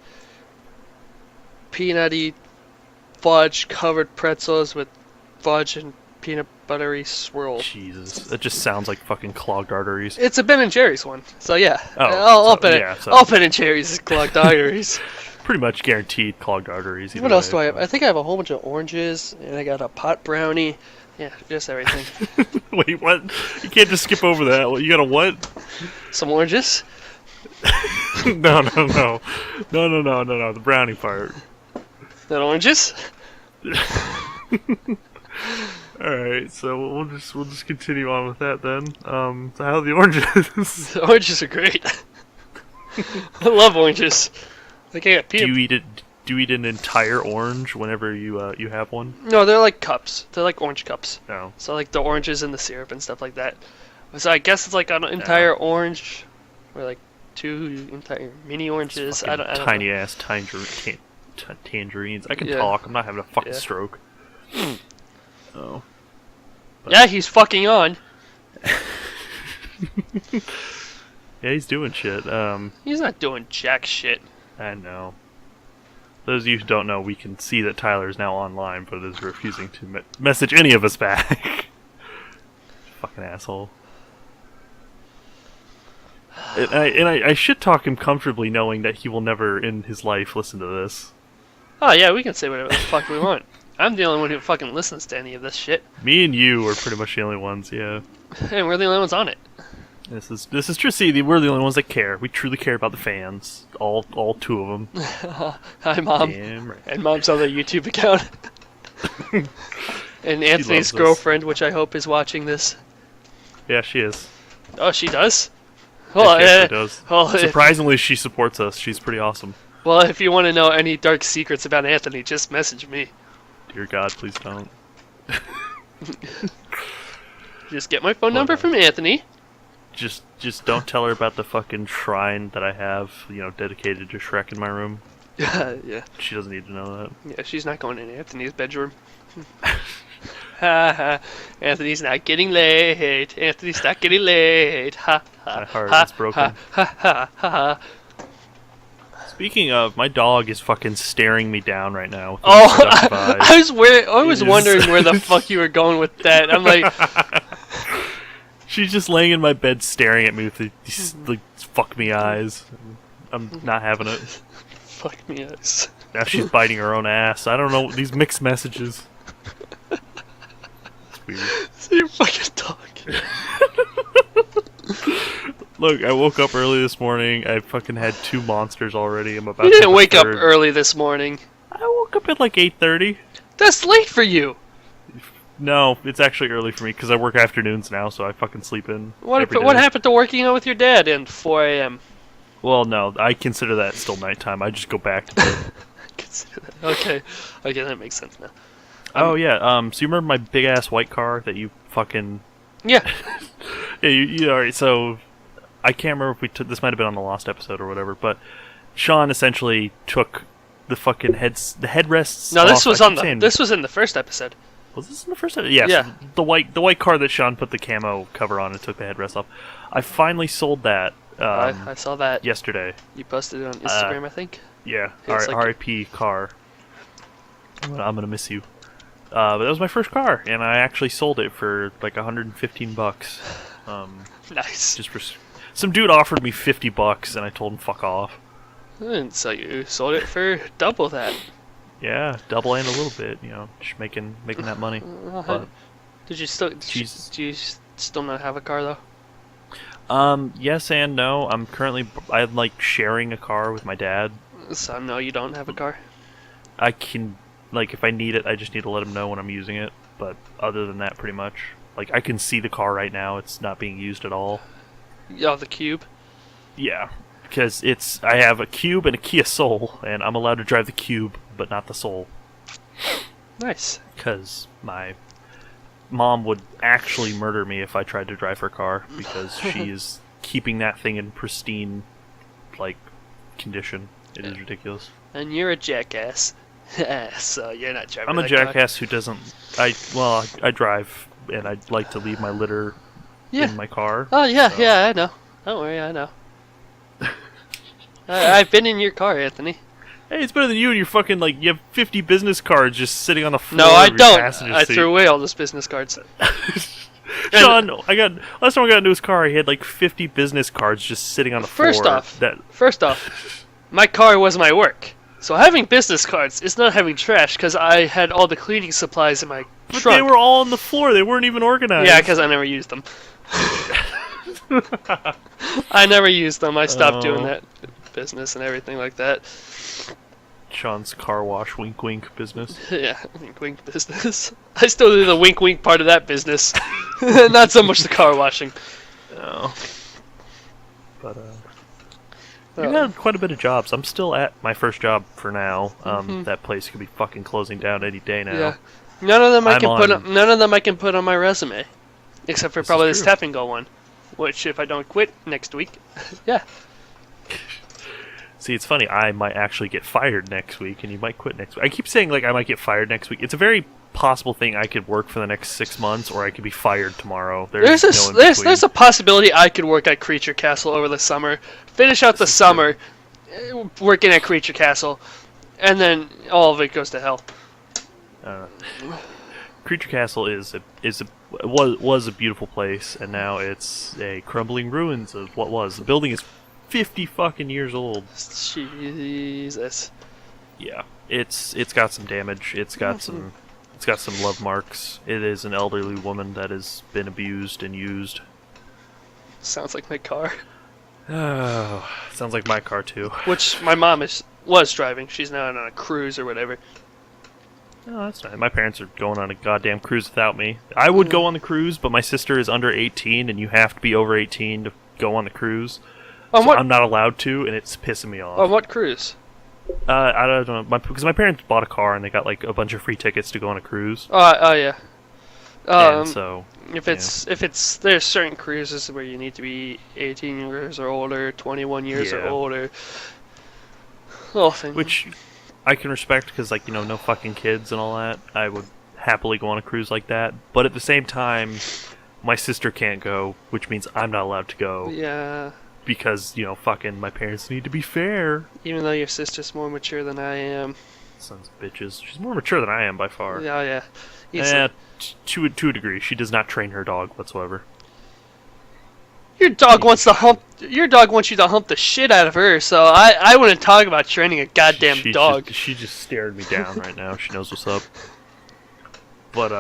peanutty fudge covered pretzels with fudge and peanut buttery swirl. Jesus, that just sounds like fucking clogged arteries. It's a Ben & Jerry's one, so yeah. All Ben & Jerry's is clogged arteries. Pretty much guaranteed clogged arteries. What else do I have? I think I have a whole bunch of oranges, and I got a pot brownie. Yeah, just everything. Wait, what? You can't just skip over that. You got a what? Some oranges? No. The brownie part. Not oranges? Alright, so we'll just continue on with that then. So how are the oranges? The oranges are great. I love oranges. Like I got peanut. Do you eat an entire orange whenever you have one? No, they're like cups. They're like orange cups. No. So like the oranges and the syrup and stuff like that. So I guess it's like an entire orange, or like 2 entire mini oranges. I don't tiny ass tangerines. I can talk. I'm not having a fucking stroke. Oh. But. Yeah, he's fucking on. Yeah, he's doing shit. He's not doing jack shit. I know. Those of you who don't know, we can see that Tyler is now online, but is refusing to message any of us back. Fucking asshole. And I should talk him comfortably knowing that he will never in his life listen to this. Oh yeah, we can say whatever the fuck we want. I'm the only one who fucking listens to any of this shit. Me and you are pretty much the only ones, yeah. And we're the only ones on it. This is true. See, we're the only ones that care. We truly care about the fans. All 2 of them. Hi, Mom. Damn right. And Mom's other YouTube account. And Anthony's girlfriend, which I hope is watching this. Yeah, she is. Oh, she does? Well, yeah, she does. Well, surprisingly, she supports us. She's pretty awesome. Well, if you want to know any dark secrets about Anthony, just message me. Dear God, please don't. Just get my phone number from Anthony. Just don't tell her about the fucking shrine that I have, dedicated to Shrek in my room. Yeah. She doesn't need to know that. Yeah, she's not going in Anthony's bedroom. Ha ha. Anthony's not getting laid. Anthony's not getting laid. Ha ha. My heart ha, is broken. Ha ha ha. Speaking of, my dog is fucking staring me down right now. With Oh, eyes. I was wondering where the fuck you were going with that. I'm like, she's just laying in my bed staring at me with these like fuck me eyes. I'm not having it. fuck me eyes. Now she's biting her own ass. I don't know these mixed messages. It's weird. So you fucking dog. Look, I woke up early this morning. I fucking had 2 monsters already. I'm about. You to didn't wake up third. early this morning. I woke up at like 8:30. That's late for you. No, it's actually early for me because I work afternoons now, so I fucking sleep in. What happened to working out with your dad in 4 a.m.? Well, no, I consider that still nighttime. I just go back to bed. Consider that. Okay, that makes sense now. Oh yeah. So you remember my big ass white car that you fucking? Yeah. Yeah. You all right? So I can't remember if we took this. Might have been on the last episode or whatever. But Sean essentially took the fucking headrests. No, this off. This was in the first episode. Was this in the first episode? Yes. Yeah. The white car that Sean put the camo cover on and took the headrest off. I finally sold that. I saw that yesterday. You posted it on Instagram, I think. Yeah. It's like- R.I.P. car. I'm gonna miss you. But that was my first car, and I actually sold it for like $115. Nice. Just for some dude offered me $50, and I told him fuck off. And so you sold it for double that. Yeah, double and a little bit, just making that money. But, Did you still? Do you still not have a car though? yes and no. I'm like sharing a car with my dad. So no, you don't have a car. I can, like, if I need it, I just need to let him know when I'm using it. But other than that, pretty much, like, I can see the car right now. It's not being used at all. Oh, the Cube. Yeah, because I have a Cube and a Kia Soul, and I'm allowed to drive the Cube, but not the Soul. Nice. Because my mom would actually murder me if I tried to drive her car, because she is keeping that thing in pristine, like, condition. It is ridiculous. And you're a jackass. So you're not driving. I'm a jackass who doesn't. I drive, and I like to leave my litter in my car. Oh yeah, so. yeah, I know. Don't worry, I know. I've been in your car, Anthony. Hey, it's better than you and your fucking, like, you have 50 business cards just sitting on the floor. No, I of your don't. passenger I seat. threw away all those business cards. Sean, last time I got into his car, he had like 50 business cards just sitting on the floor. First off, my car was my work. So having business cards is not having trash, because I had all the cleaning supplies in my But trunk. they were all on the floor. They weren't even organized. Yeah, because I never used them. I never used them. I stopped doing that business and everything like that. Sean's car wash wink wink business. Yeah, wink wink business. I still do the wink wink part of that business. Not so much the car washing. No. But, you had quite a bit of jobs. I'm still at my first job for now. That place could be fucking closing down any day now. Yeah. None of them I can put on my resume. Except for probably this Tap and Go one. Which, if I don't quit next week, yeah. See, it's funny. I might actually get fired next week, and you might quit next week. I keep saying, like, I might get fired next week. It's a very possible thing. I could work for the next 6 months, or I could be fired tomorrow. There's a possibility I could work at Creature Castle over the summer, finish out the summer, working at Creature Castle, and then all of it goes to hell. Creature Castle was a beautiful place, and now it's a crumbling ruins of what was. The building is 50 fucking years old. Jesus. Yeah, it's got some damage. It's got some love marks. It is an elderly woman that has been abused and used. Sounds like my car. Oh, sounds like my car too. Which my mom was driving. She's now on a cruise or whatever. Oh, that's nice. My parents are going on a goddamn cruise without me. I would go on the cruise, but my sister is under 18, and you have to be over 18 to go on the cruise. I'm not allowed to, and it's pissing me off. On what cruise? I don't know, because my parents bought a car and they got like a bunch of free tickets to go on a cruise, Oh yeah. and so If it's there's certain cruises where you need to be 18 years or older, 21 years or Yeah. older. Little thing. which I can respect because like no fucking kids and all that. I would happily go on a cruise like that, but at the same time, my sister can't go, which means I'm not allowed to go Yeah. because fucking my parents need to be fair. Even though your sister's more mature than I am. Sons of bitches. She's more mature than I am by far. Yeah, yeah. To a degree, she does not train her dog whatsoever. Your dog wants to hump. Your dog wants you to hump the shit out of her. So I wouldn't talk about training a goddamn dog. She just stared me down right now. She knows what's up. But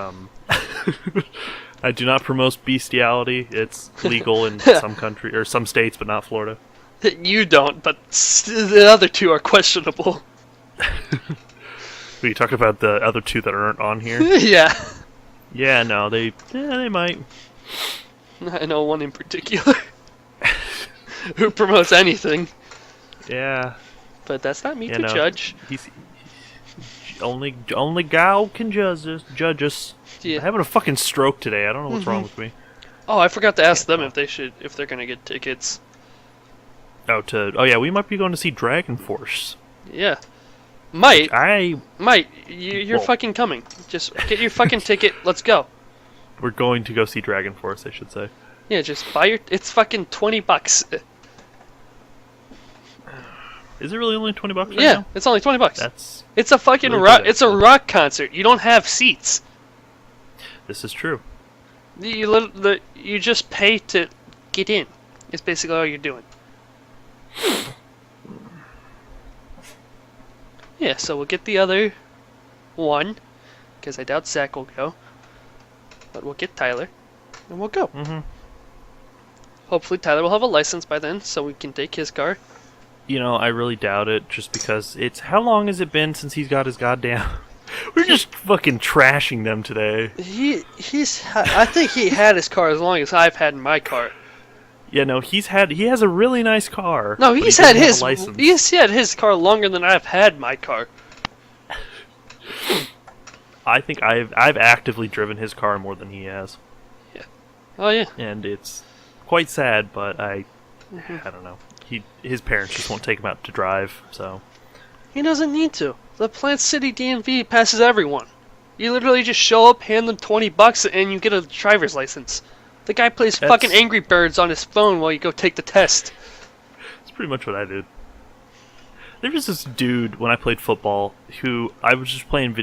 I do not promote bestiality. It's legal in some country or some states, but not Florida. You don't, but the other two are questionable. We talk about the other two that aren't on here. Yeah. Yeah, no, they might. I know one in particular who promotes anything, Yeah, but that's not me you to know, judge. He's only God can judge us. Yeah. I'm having a fucking stroke today. I don't know what's wrong with me. Oh, I forgot to ask them if they're gonna get tickets. Oh yeah, we might be going to see Dragon Force. Yeah. Might, Well, you're fucking coming. Just get your fucking ticket. Let's go. we're going to go see Dragon Force, I should say. Yeah, just buy your. It's fucking $20. Is it really only $20 right Yeah, now? it's only $20. That's It's a fucking really rock. good. It's a rock concert. You don't have seats. This is true. You just pay to get in. It's basically all you're doing. Yeah, so we'll get the other one, because I doubt Zach will go. But we'll get Tyler, and we'll go. Mm-hmm. Hopefully Tyler will have a license by then, so we can take his car. I really doubt it, just because it's... How long has it been since he's got his goddamn... We're just fucking trashing them today. I think he had his car as long as I've had my car. Yeah, no, he has a really nice car. No, but he's he doesn't had have his. a license. He's had his car longer than I've had my car. I think I've actively driven his car more than he has, Oh yeah. and it's quite sad. But I Mm-hmm. don't know. His parents just won't take him out to drive. So He doesn't need to. The Plant City DMV passes everyone. You literally just show up, hand them $20, and you get a driver's license. The guy plays fucking Angry Birds on his phone while you go take the test. it's pretty much what I did. There was this dude when I played football who I was just playing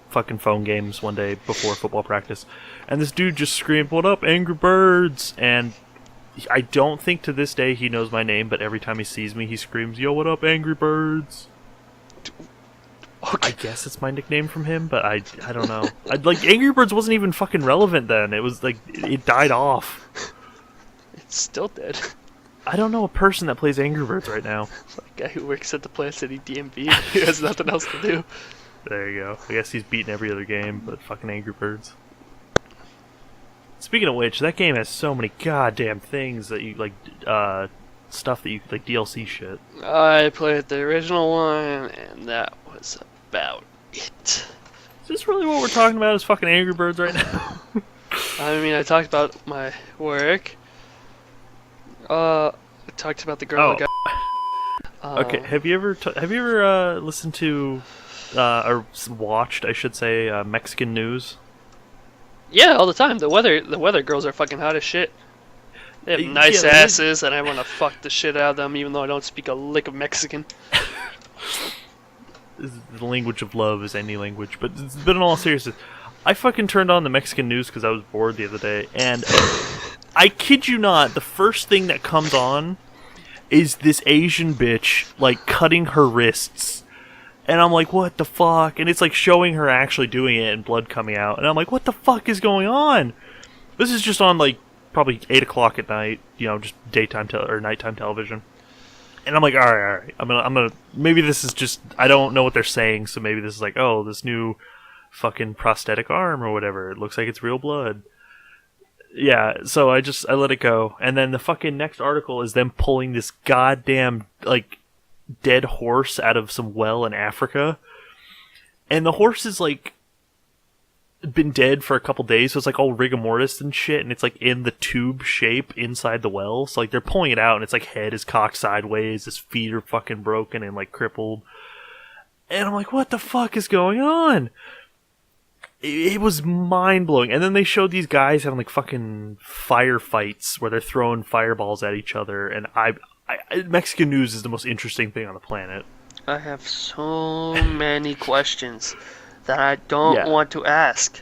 fucking phone games one day before football practice, and this dude just screamed, "What up, Angry Birds?" And I don't think to this day he knows my name, but every time he sees me, he screams, "Yo, what up, Angry Birds?" Okay. I guess it's my nickname from him, but I don't know. Angry Birds wasn't even fucking relevant then. It was like it died off. It's still dead. I don't know a person that plays Angry Birds right now. It's like a guy who works at the Plant City DMV. He has nothing else to do. There you go. I guess he's beaten every other game, but fucking Angry Birds. Speaking of which, that game has so many goddamn things that you stuff that you like DLC shit. I played the original one, and that was about it. Is this really what we're talking about? Is fucking Angry Birds right now? I mean, I talked about my work. I talked about the girl Oh. who got. Okay. Have you ever listened to or watched, I should say, Mexican news? Yeah, all the time. The weather girls are fucking hot as shit. They have nice Yeah, asses, and I want to fuck the shit out of them, even though I don't speak a lick of Mexican. The language of love is any language, but in all seriousness, I fucking turned on the Mexican news because I was bored the other day, and I kid you not, the first thing that comes on is this Asian bitch like cutting her wrists, and I'm like, what the fuck? And it's like showing her actually doing it and blood coming out, and I'm like, what the fuck is going on? This is just on like probably 8 o'clock at night, just daytime or nighttime television. And I'm like, all right. I'm gonna. Maybe this is just. I don't know what they're saying, so maybe this is like, oh, this new fucking prosthetic arm or whatever. It looks like it's real blood. Yeah. So I let it go, and then the fucking next article is them pulling this goddamn like dead horse out of some well in Africa, and the horse is like been dead for a couple days, so it's like all rigor mortis and shit, and it's like in the tube shape inside the well. So like they're pulling it out, and it's like head is cocked sideways, his feet are fucking broken and like crippled, and I'm like, what the fuck is going on? It was mind blowing. And then they showed these guys having like fucking firefights where they're throwing fireballs at each other, and Mexican news is the most interesting thing on the planet. I have so many questions that I don't want to ask.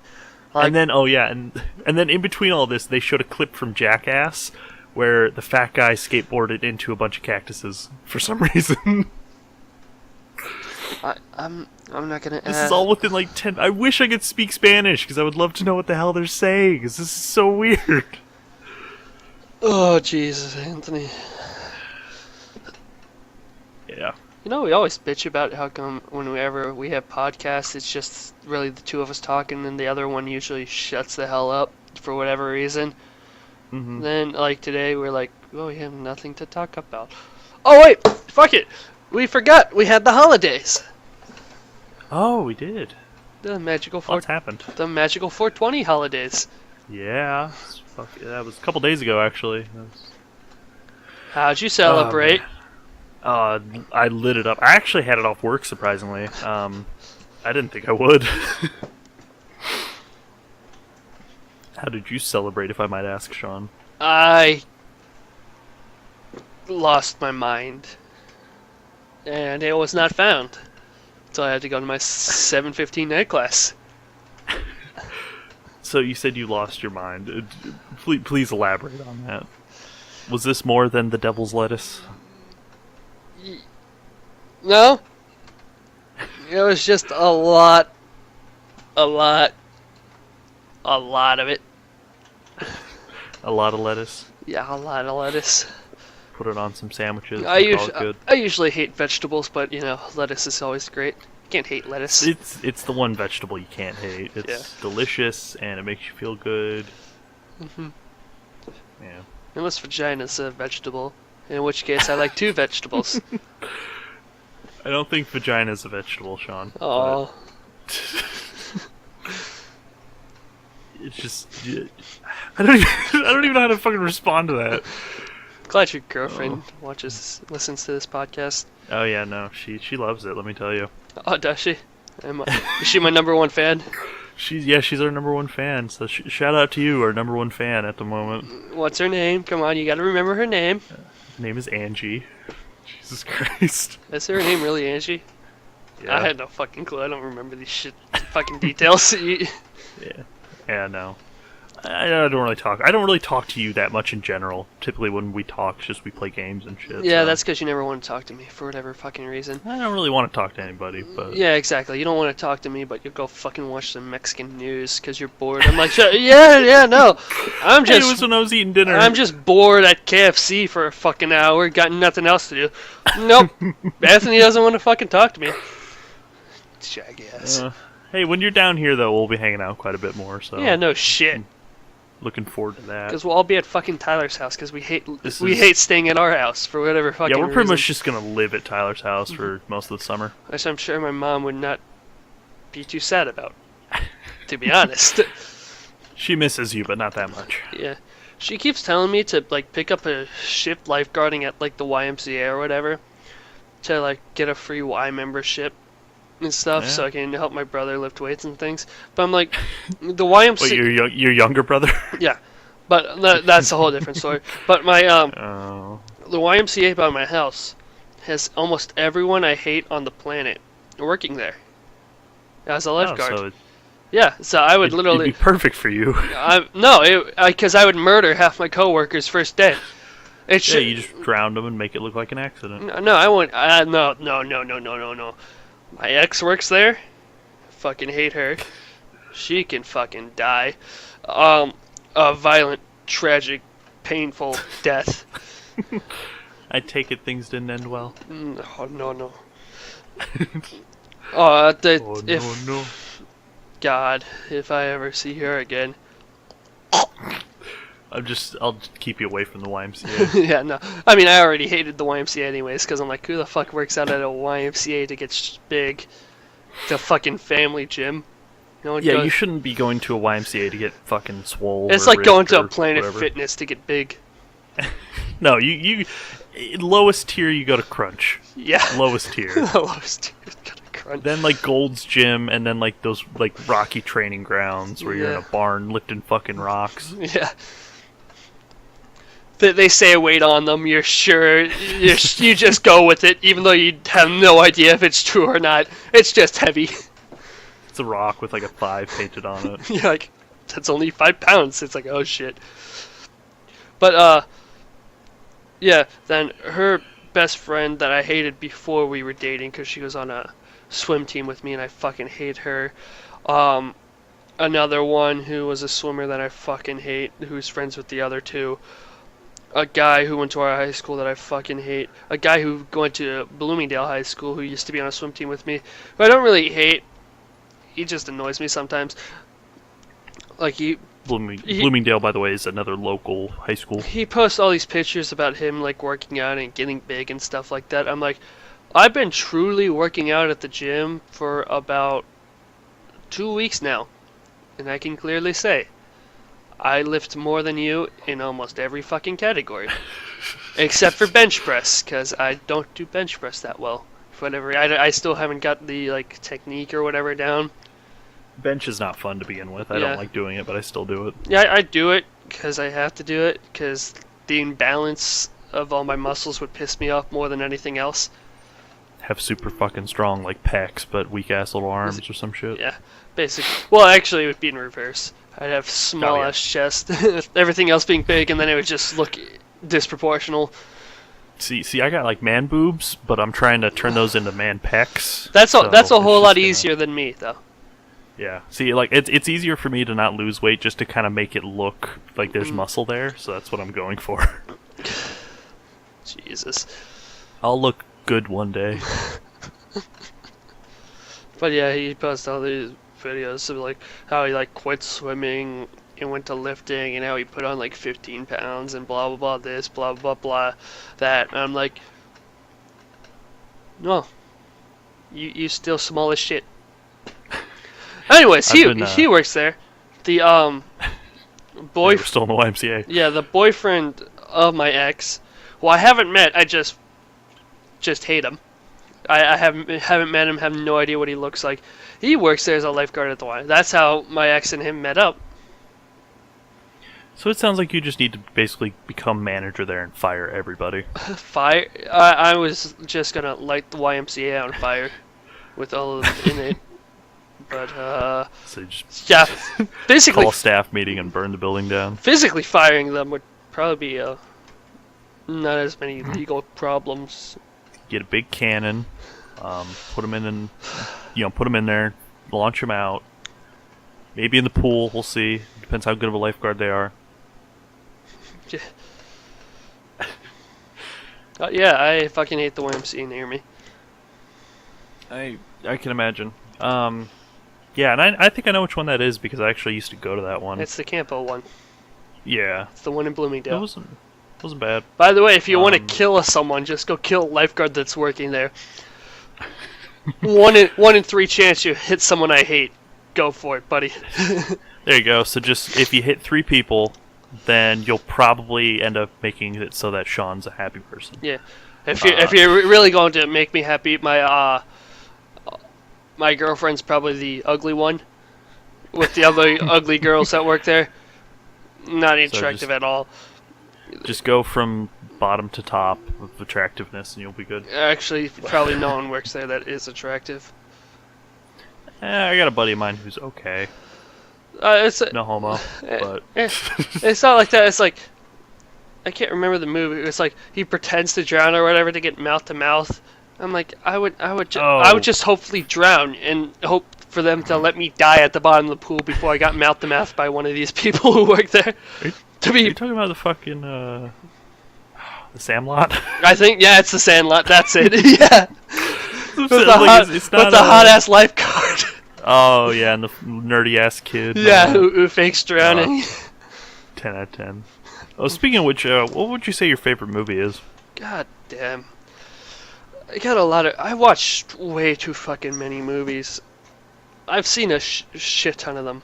Like, and then, and then in between all this, they showed a clip from Jackass where the fat guy skateboarded into a bunch of cactuses for some reason. I'm not gonna. This is all within like 10. I wish I could speak Spanish because I would love to know what the hell they're saying. Because this is so weird. Oh Jesus, Anthony. Yeah. You know, we always bitch about how come whenever we have podcasts, it's just really the two of us talking, and the other one usually shuts the hell up for whatever reason. Mm-hmm. Then, like today, we're like, well, we have nothing to talk about. Oh wait, fuck it, we forgot we had the holidays. Oh, we did. The magical What's happened? The magical 420 holidays. Yeah. That was a couple days ago, actually. How'd you celebrate? I lit it up. I actually had it off work, surprisingly. I didn't think I would. How did you celebrate, if I might ask, Sean? I lost my mind. And it was not found. So I had to go to my 7:15 night class. So you said you lost your mind. Please elaborate on that. Was this more than the devil's lettuce? No. It was just a lot of it. A lot of lettuce? Yeah, a lot of lettuce. Put it on some sandwiches. I I usually hate vegetables, but you know, lettuce is always great. You can't hate lettuce. It's the one vegetable you can't hate. It's delicious and it makes you feel good. Mm-hmm. Yeah. Unless vagina's a vegetable, in which case I like 2 vegetables. I don't think vagina's a vegetable, Sean. Oh. It's just I don't even know how to fucking respond to that. Glad your girlfriend listens to this podcast. Oh yeah, no, she loves it. Let me tell you. Oh, does she? Is she my number 1 fan? She's our number 1 fan. So shout out to you, our number 1 fan at the moment. What's her name? Come on, you got to remember her name. Her name is Angie. Jesus Christ. Is her name really Angie? Yeah. I had no fucking clue. I don't remember these fucking details. Yeah, no. I don't really talk. I don't really talk to you that much in general. Typically, when we talk, it's just we play games and shit. Yeah, so. that's because you never want to talk to me for whatever fucking reason. I don't really want to talk to anybody, but yeah, exactly. You don't want to talk to me, but you go fucking watch some Mexican news because you're bored. I'm like, yeah, no. I'm just. Hey, it was when I was eating dinner. I'm just bored at KFC for a fucking hour. Got nothing else to do. Nope. Anthony doesn't want to fucking talk to me. Jackass. Hey, when you're down here though, we'll be hanging out quite a bit more. So yeah, no shit. Looking forward to that. Because we'll all be at fucking Tyler's house because we hate staying at our house for whatever fucking reason. Yeah, we're pretty much just gonna live at Tyler's house for most of the summer. Which I'm sure my mom would not be too sad about, to be honest. She misses you, but not that much. Yeah. She keeps telling me to like pick up a shift lifeguarding at like the YMCA or whatever to like get a free Y membership and stuff, so I can help my brother lift weights and things. But I'm like, the YMCA. Wait, your younger brother? Yeah, but that's a whole different story. But my the YMCA by my house has almost everyone I hate on the planet working there as a lifeguard. So yeah, so I would literally. It'd be perfect for you. Because I would murder half my coworkers first day. You just drown them and make it look like an accident. No, I won't. No. My ex works there. Fucking hate her. She can fucking die. A violent, tragic, painful death. I take it things didn't end well. No. No. God, if I ever see her again. I'll just keep you away from the YMCA. Yeah, no. I mean, I already hated the YMCA anyways, because I'm like, who the fuck works out at a YMCA to get big? It's a fucking family gym. No one Yeah, goes... you shouldn't be going to a YMCA to get fucking swole. It's or like going ripped to a or Planet whatever. Fitness to get big. No, you lowest tier you go to Crunch. Yeah. Lowest tier. The lowest tier. Crunch. Then like Gold's Gym, and then like those like Rocky training grounds where you're in a barn lifting fucking rocks. Yeah. They say weight on them. You're sure. You just go with it, even though you have no idea if it's true or not. It's just heavy. It's a rock with like a 5 painted on it. You're like, that's only 5 pounds. It's like, oh shit. But yeah. Then her best friend that I hated before we were dating, because she was on a swim team with me, and I fucking hate her. Another one who was a swimmer that I fucking hate, who's friends with the other two. A guy who went to our high school that I fucking hate. A guy who went to Bloomingdale High School who used to be on a swim team with me, who I don't really hate. He just annoys me sometimes. Like Bloomingdale, by the way, is another local high school. He posts all these pictures about him like working out and getting big and stuff like that. I'm like, I've been truly working out at the gym for about 2 weeks now, and I can clearly say I lift more than you in almost every fucking category, except for bench press, because I don't do bench press that well. Whatever, I still haven't got the like technique or whatever down. Bench is not fun to begin with. I don't like doing it, but I still do it. Yeah, I do it because I have to do it, because the imbalance of all my muscles would piss me off more than anything else. Have super fucking strong like pecs, but weak ass little arms or some shit. Yeah, basically. Well, actually, it would be in reverse. I'd have small ass chest, everything else being big, and then it would just look disproportional. See, I got like man boobs, but I'm trying to turn those into man pecs. That's a whole lot easier than me, though. Yeah. See, like it's easier for me to not lose weight just to kind of make it look like there's muscle there. So that's what I'm going for. Jesus. I'll look good one day. But yeah, he posts all these videos of like how he like quit swimming and went to lifting, and how he put on like 15 pounds and blah blah blah this, blah blah blah that. And I'm like, no, you still small as shit. Anyways, he works there. The We're still in the YMCA. Yeah, the boyfriend of my ex, who I haven't met, I just hate him. I haven't met him, have no idea what he looks like. He works there as a lifeguard at the Y. That's how my ex and him met up. So it sounds like you just need to basically become manager there and fire everybody. Fire? I was just gonna light the YMCA on fire with all of them in it. But so you just basically call a staff meeting and burn the building down. Physically firing them would probably be not as many legal problems. Get a big cannon, put them in there, launch them out. Maybe in the pool, we'll see. Depends how good of a lifeguard they are. Yeah, I fucking hate the YMCA near me. I can imagine. Yeah, and I think I know which one that is because I actually used to go to that one. It's the Campo one. Yeah. It's the one in Bloomingdale. It wasn't bad. By the way, if you want to kill someone, just go kill a lifeguard that's working there. 1 in 3 chance you hit someone I hate. Go for it, buddy. There you go. So just if you hit 3 people, then you'll probably end up making it so that Sean's a happy person. Yeah. If you're really going to make me happy, my girlfriend's probably the ugly one, with the other ugly girls that work there. Not attractive at all. Just go from bottom to top of attractiveness and you'll be good. Actually, probably no one works there that is attractive. I got a buddy of mine who's okay. No homo, but... It's not like that. It's like... I can't remember the movie. It's like he pretends to drown or whatever to get mouth to mouth. I'm like, I would just hopefully drown and hope for them to let me die at the bottom of the pool before I got mouth to mouth by one of these people who work there. Are you talking about the fucking the Sandlot? I think it's the Sandlot. That's it. Yeah. With the hot ass lifeguard. Oh yeah, and the nerdy ass kid. Yeah, who fakes drowning. 10 out of 10. Oh, speaking of which, what would you say your favorite movie is? God damn. I got a lot of. I watched way too fucking many movies. I've seen a shit ton of them.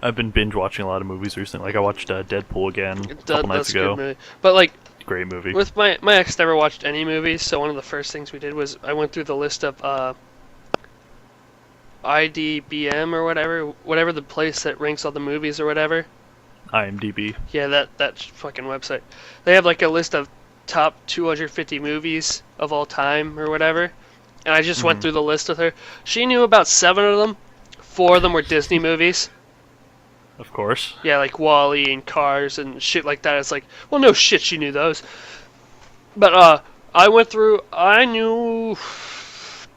I've been binge watching a lot of movies recently. Like I watched Deadpool again a couple nights That's a good ago. movie. But like, Great movie. with my ex never watched any movies, so one of the first things we did was I went through the list of IDBM or whatever the place that ranks all the movies or whatever. IMDb. Yeah, that fucking website. They have like a list of top 250 movies of all time or whatever. And I just went through the list with her. She knew about 7 of them. 4 of them were Disney movies. Of course. Yeah, like Wall-E and Cars and shit like that. It's like, well, no shit, she knew those. But I went through. I knew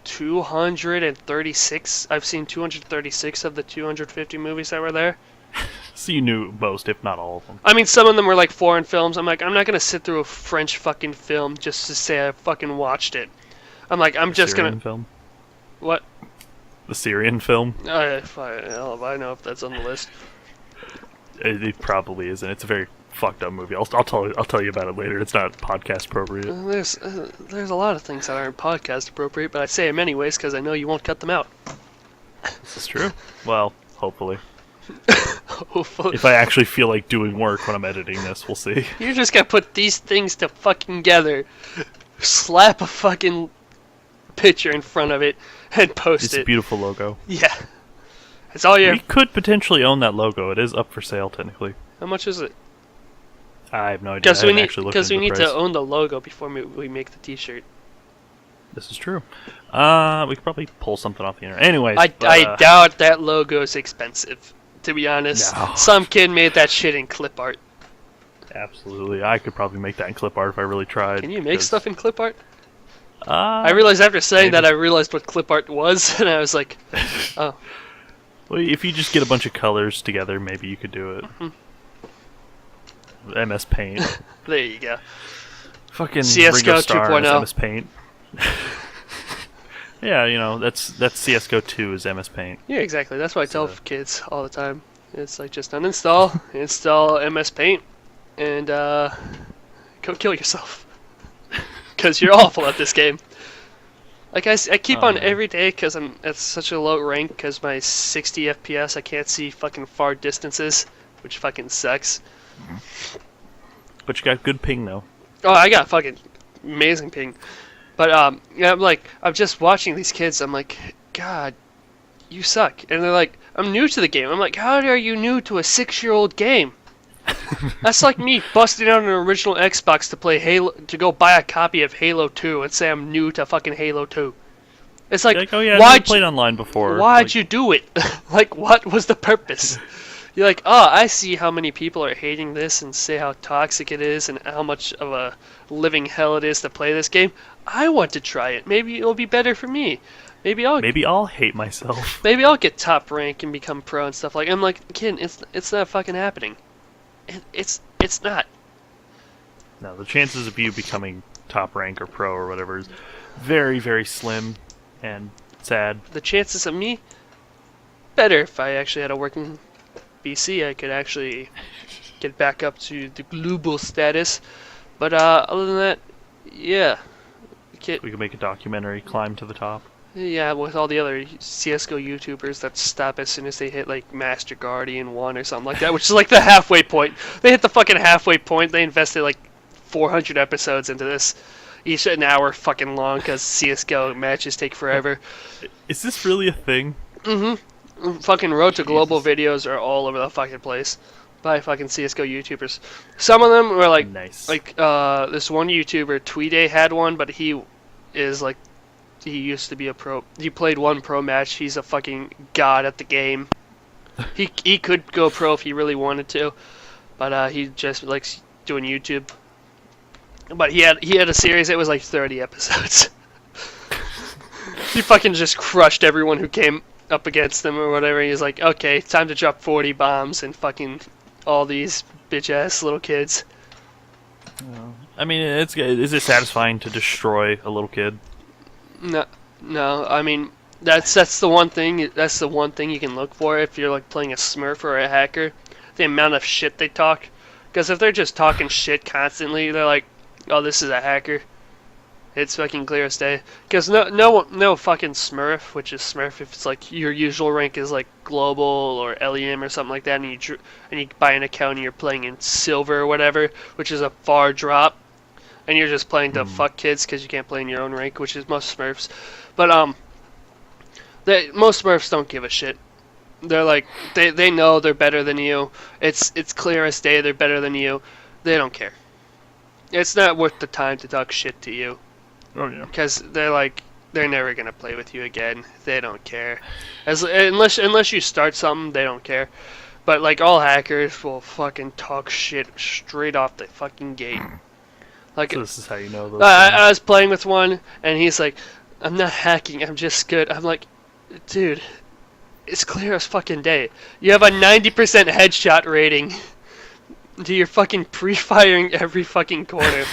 236. I've seen 236 of the 250 movies that were there. So you knew most, if not all of them. I mean, some of them were like foreign films. I'm like, I'm not gonna sit through a French fucking film just to say I fucking watched it. I'm like, I'm just Syrian gonna. film. What? The Syrian film. Hell if I know if that's on the list. It probably isn't. It's a very fucked up movie. I'll tell you about it later. It's not podcast appropriate. There's a lot of things that aren't podcast appropriate, but I say them anyways because I know you won't cut them out. This is true. Well, hopefully. Hopefully. If I actually feel like doing work when I'm editing this, we'll see. You're just gonna put these things to fucking together, slap a fucking picture in front of it, and post It's it. a beautiful logo. Yeah. It's all your. We could potentially own that logo. It is up for sale, technically. How much is it? I have no idea. Because we need the to own the logo before we make the T-shirt. This is true. We could probably pull something off the internet. Anyways, I doubt that logo is expensive. To be honest, No. some kid made that shit in clip art. Absolutely, I could probably make that in clip art if I really tried. Can you make stuff in clip art? I I realized after saying maybe. that, I realized what clip art was, and I was like, oh. Well, if you just get a bunch of colors together, maybe you could do it. MS Paint. There you go. Fucking CS:GO Ringo Starr 2.0. is MS Paint. Yeah, you know, that's CS:GO 2 is MS Paint. Yeah, exactly. That's what I tell So- kids all the time. It's like, just uninstall, install MS Paint, and go kill yourself. Because you're awful at this game. Like, I keep Oh, on man. every day because I'm at such a low rank because my 60 FPS, I can't see fucking far distances, which fucking sucks. But you got good ping though. Oh, I got fucking amazing ping. But yeah, I'm just watching these kids. I'm like, God, you suck. And they're like, I'm new to the game. I'm like, how are you new to a 6-year-old game? That's like me busting out an original Xbox to play Halo, to go buy a copy of Halo 2 and say I'm new to fucking Halo 2. It's like, You're like, oh yeah, why'd I've played online before. Why'd Like, you do it? Like, what was the purpose? You're like, oh, I see how many people are hating this and say how toxic it is and how much of a living hell it is to play this game. I want to try it. Maybe it'll be better for me. Maybe I'll hate myself. maybe I'll get top rank and become pro and stuff like. I'm like, kid, it's not fucking happening. It's not. No, the chances of you becoming top rank or pro or whatever is very, very slim and sad. The chances of me better if I actually had a working BC. I could actually get back up to the global status. But other than that, yeah. Kid, We could make a documentary, Climb to the Top. yeah, with all the other CS:GO YouTubers that stop as soon as they hit like Master Guardian 1 or something like that, which is like the halfway point. They hit the fucking halfway point. They invested like 400 episodes into this, each an hour fucking long because CS:GO matches take forever. Is this really a thing? Fucking Road to Global videos are all over the fucking place by fucking CS:GO YouTubers. Some of them were like, Nice. this one YouTuber, Tweeday, had one, but he is like, he used to be a pro. He played one pro match. He's a fucking god at the game. He could go pro if he really wanted to, but he just likes doing YouTube. But he had a series that was like 30 episodes. He fucking just crushed everyone who came up against him or whatever. He's like, okay, time to drop 40 bombs and fucking all these bitch ass little kids. I mean, is it satisfying to destroy a little kid? No. I mean, that's the one thing. That's the one thing you can look for if you're like playing a Smurf or a hacker. the amount of shit they talk. Because if they're just talking shit constantly, they're like, oh, this is a hacker. It's fucking clear as day. Because no fucking Smurf, which is Smurf if it's like your usual rank is like global or LEM or something like that, and you buy an account and you're playing in silver or whatever, which is a far drop, and you're just playing to fuck kids because you can't play in your own rank, which is most Smurfs. But most Smurfs don't give a shit. They're like they know they're better than you. It's clear as day they're better than you. They don't care. It's not worth the time to talk shit to you. Oh yeah. Because they're never gonna play with you again. They don't care. Unless you start something, they don't care. But like all hackers will fucking talk shit straight off the fucking gate. Like So this is how you know those. I was playing with one, and he's like, "I'm not hacking. I'm just good." I'm like, "Dude, it's clear as fucking day. You have a 90% headshot rating. You're fucking pre-firing every fucking corner."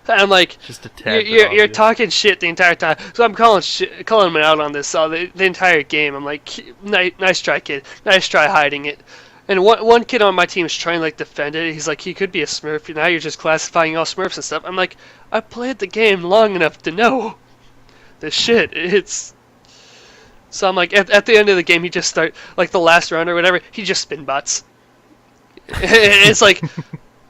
I'm like, just a tad you're talking shit the entire time. So I'm calling him out on this the entire game. I'm like, nice try, kid. Nice try hiding it. And one kid on my team is trying to like defend it. He's like, he could be a Smurf. Now you're just classifying all Smurfs and stuff. I'm like, I played the game long enough to know the shit. So I'm like, at the end of the game, he just start like the last round or whatever. He just spin bots. It's like.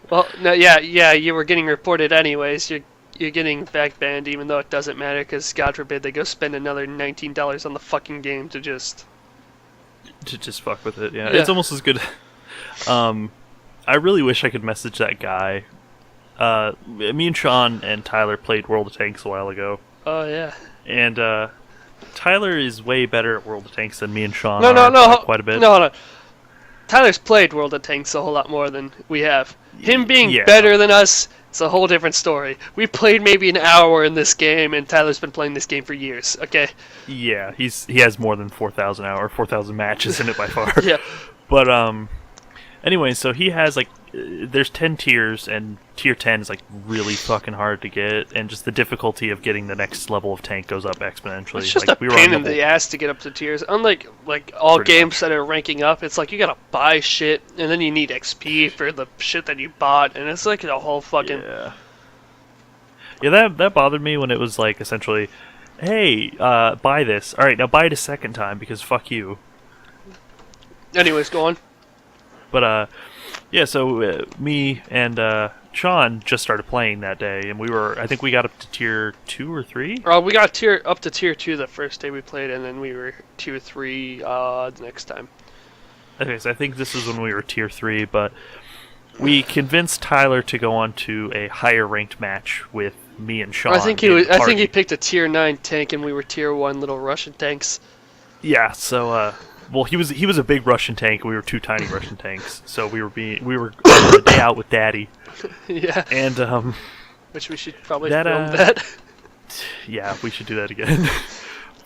Well, no, yeah, you were getting reported anyways. You're getting back banned, even though it doesn't matter, because God forbid they go spend another $19 on the fucking game to just fuck with it. Yeah, it's almost as good. I really wish I could message that guy. Me and Sean and Tyler played World of Tanks a while ago. Oh yeah. And Tyler is way better at World of Tanks than me and Sean. No, quite a bit. No. Tyler's played World of Tanks a whole lot more than we have. Him being better than us, it's a whole different story. We played maybe an hour in this game, and Tyler's been playing this game for years. Okay. Yeah, he has more than 4,000 matches in it by far. Yeah. But anyway, so he has like there's 10 tiers, and tier 10 is like really fucking hard to get, and just the difficulty of getting the next level of tank goes up exponentially. It's just like, a pain in the ass to get up to tiers. Unlike all games that are ranking up, it's like you gotta buy shit, and then you need XP for the shit that you bought, and it's like a whole fucking... Yeah, that bothered me when it was like essentially, hey, buy this. Alright, now buy it a second time, because fuck you. Anyways, go on. But, yeah, so me and Sean just started playing that day, and I think we got up to tier 2 or 3? We got up to tier 2 the first day we played, and then we were tier 3 the next time. Okay, so I think this is when we were tier 3, but we convinced Tyler to go on to a higher ranked match with me and Sean. I think he picked a tier 9 tank, and we were tier 1 little Russian tanks. Yeah, so well, he was a big Russian tank, and we were 2 tiny Russian tanks. So we were on the day out with Daddy. Yeah. And which we should probably film that. Yeah, we should do that again.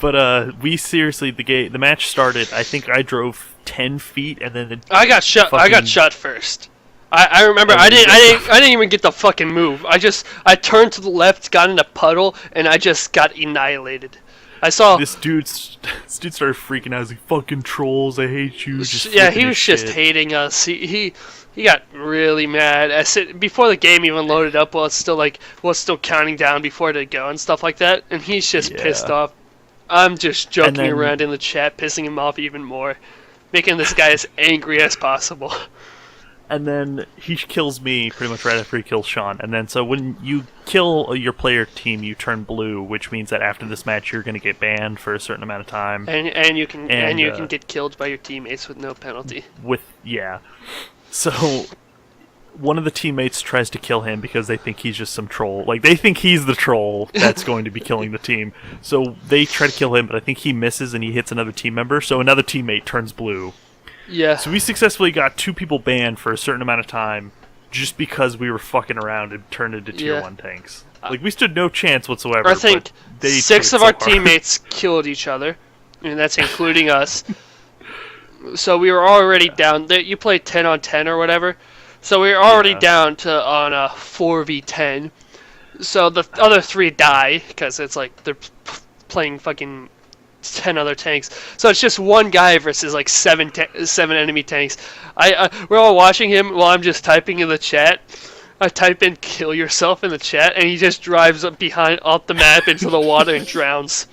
But we seriously, the match started. I think I drove 10 feet, and then I got shot. I got shot first. I remember I didn't even get the fucking move. I turned to the left, got in a puddle, and I just got annihilated. I saw this dude started freaking out. He's like, "Fucking trolls! I hate you!" He was just hating us. He got really mad. Before the game even loaded up, it's still counting down before to go and stuff like that, and he's just pissed off. I'm just joking around in the chat, pissing him off even more, making this guy as angry as possible. And then he kills me pretty much right after he kills Sean. And then so when you kill your player team, you turn blue, which means that after this match you're going to get banned for a certain amount of time. And you can get killed by your teammates with no penalty. So one of the teammates tries to kill him because they think he's just some troll. Like, they think he's the troll that's going to be killing the team. So they try to kill him, but I think he misses and he hits another team member. So another teammate turns blue. Yeah. So we successfully got 2 people banned for a certain amount of time just because we were fucking around and turned into tier 1 tanks. Like, we stood no chance whatsoever. I think 6 of our teammates killed each other, and that's including us. So we were already down. You played 10 on 10 or whatever. So we were already down to on a 4v10. So the other 3 die because it's like they're playing fucking 10 other tanks. So it's just one guy versus like seven enemy tanks. We're all watching him while I'm just typing in the chat. I type in "kill yourself" in the chat, and he just drives up off the map into the water and drowns.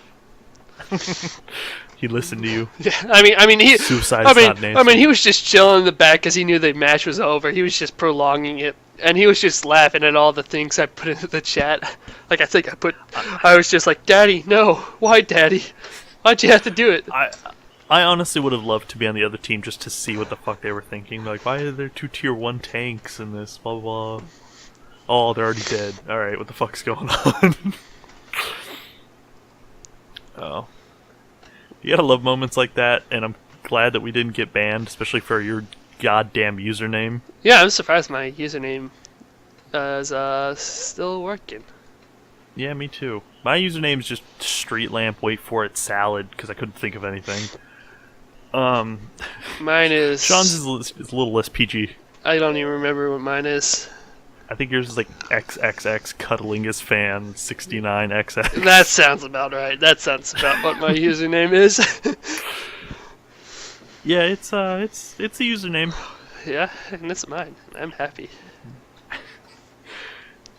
He listened to you. Yeah, he. Suicide's not an answer. He was just chilling in the back because he knew the match was over. He was just prolonging it, and he was just laughing at all the things I put into the chat. Like I was just like, "Daddy, no, why, Daddy? Why'd you have to do it?" I honestly would have loved to be on the other team just to see what the fuck they were thinking. Like, why are there 2 tier 1 tanks in this? Blah blah blah. Oh, they're already dead. All right, what the fuck's going on? Oh. You gotta love moments like that, and I'm glad that we didn't get banned, especially for your goddamn username. Yeah, I'm surprised my username is still working. Yeah, me too. My username is just Street Lamp, wait for it, salad, because I couldn't think of anything. Mine is... Sean's is a little less PG. I don't even remember what mine is. I think yours is like XXX cuddling his fan 69XX. That sounds about right. That sounds about what my username is. Yeah, it's a username. Yeah, and it's mine. I'm happy.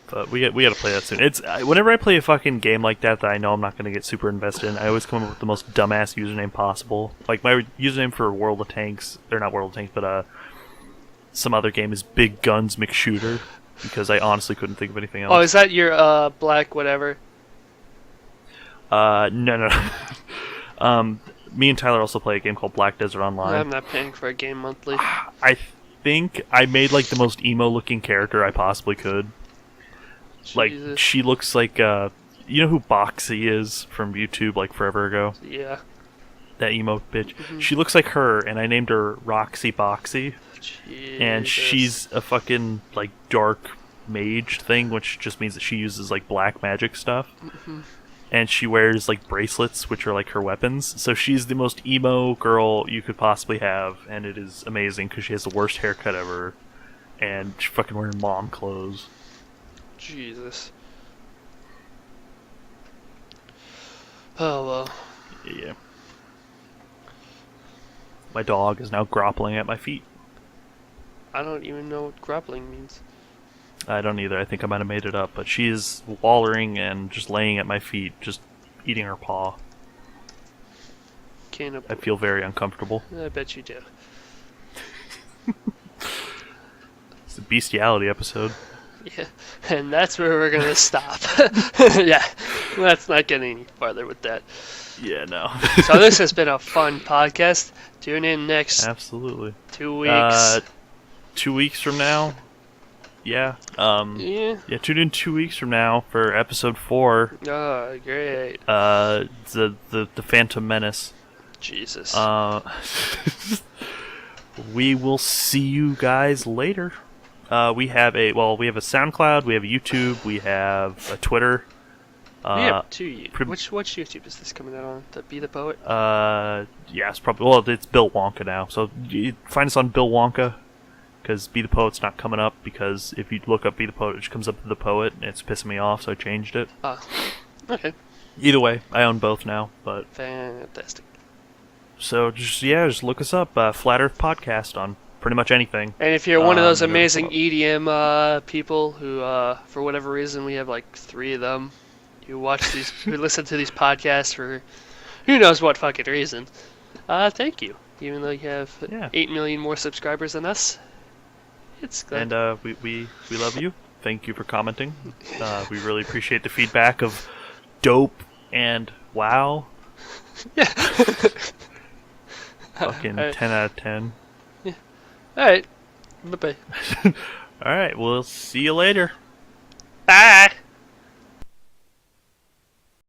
But we got to play that soon. It's whenever I play a fucking game like that I know I'm not going to get super invested in, I always come up with the most dumbass username possible. Like my username for World of Tanks, or not World of Tanks, but some other game is Big Guns McShooter, because I honestly couldn't think of anything else. Oh, is that your black whatever? No. Me and Tyler also play a game called Black Desert Online. I'm not paying for a game monthly. I think I made like the most emo looking character I possibly could. Like, Jesus. she looks like, you know who Boxy is from YouTube, like, forever ago? Yeah. That emo bitch. Mm-hmm. She looks like her, and I named her Roxy Boxy. Jesus. And she's a fucking, like, dark mage thing, which just means that she uses, like, black magic stuff. Mm-hmm. And she wears, like, bracelets, which are, like, her weapons. So she's the most emo girl you could possibly have, and it is amazing, because she has the worst haircut ever. And she's fucking wearing mom clothes. Jesus. Oh, well. Yeah. My dog is now groppling at my feet. I don't even know what grappling means. I don't either. I think I might have made it up. But she is wallering and just laying at my feet, just eating her paw. I feel very uncomfortable. I bet you do. It's a bestiality episode. Yeah, and that's where we're gonna stop. Yeah, let's not get any farther with that. Yeah, no. So this has been a fun podcast. Tune in next Absolutely. 2 weeks. 2 weeks from now. Yeah. Yeah. Tune in 2 weeks from now for episode 4. Oh, great. The Phantom Menace. Jesus. We will see you guys later. We have a SoundCloud, we have a YouTube, we have a Twitter. We have 2 which YouTube is this coming out on? The BThepoet? Yeah, it's probably, well, it's Bill Wonka now. So you find us on Bill Wonka, because BThepoet's not coming up, because if you look up BThepoet, it just comes up to the poet, and it's pissing me off, so I changed it. Okay. Either way, I own both now, but... Fantastic. So just look us up, Flat Earth Podcast on pretty much anything. And if you're one of those amazing EDM people who, for whatever reason, we have like 3 of them, who listen to these podcasts for who knows what fucking reason, thank you. Even though you have 8 million more subscribers than us, it's good. And we love you. Thank you for commenting. We really appreciate the feedback of dope and wow. Yeah. Fucking 10 out of 10. Yeah. Alright. Bye-bye. Alright, we'll see you later. Bye!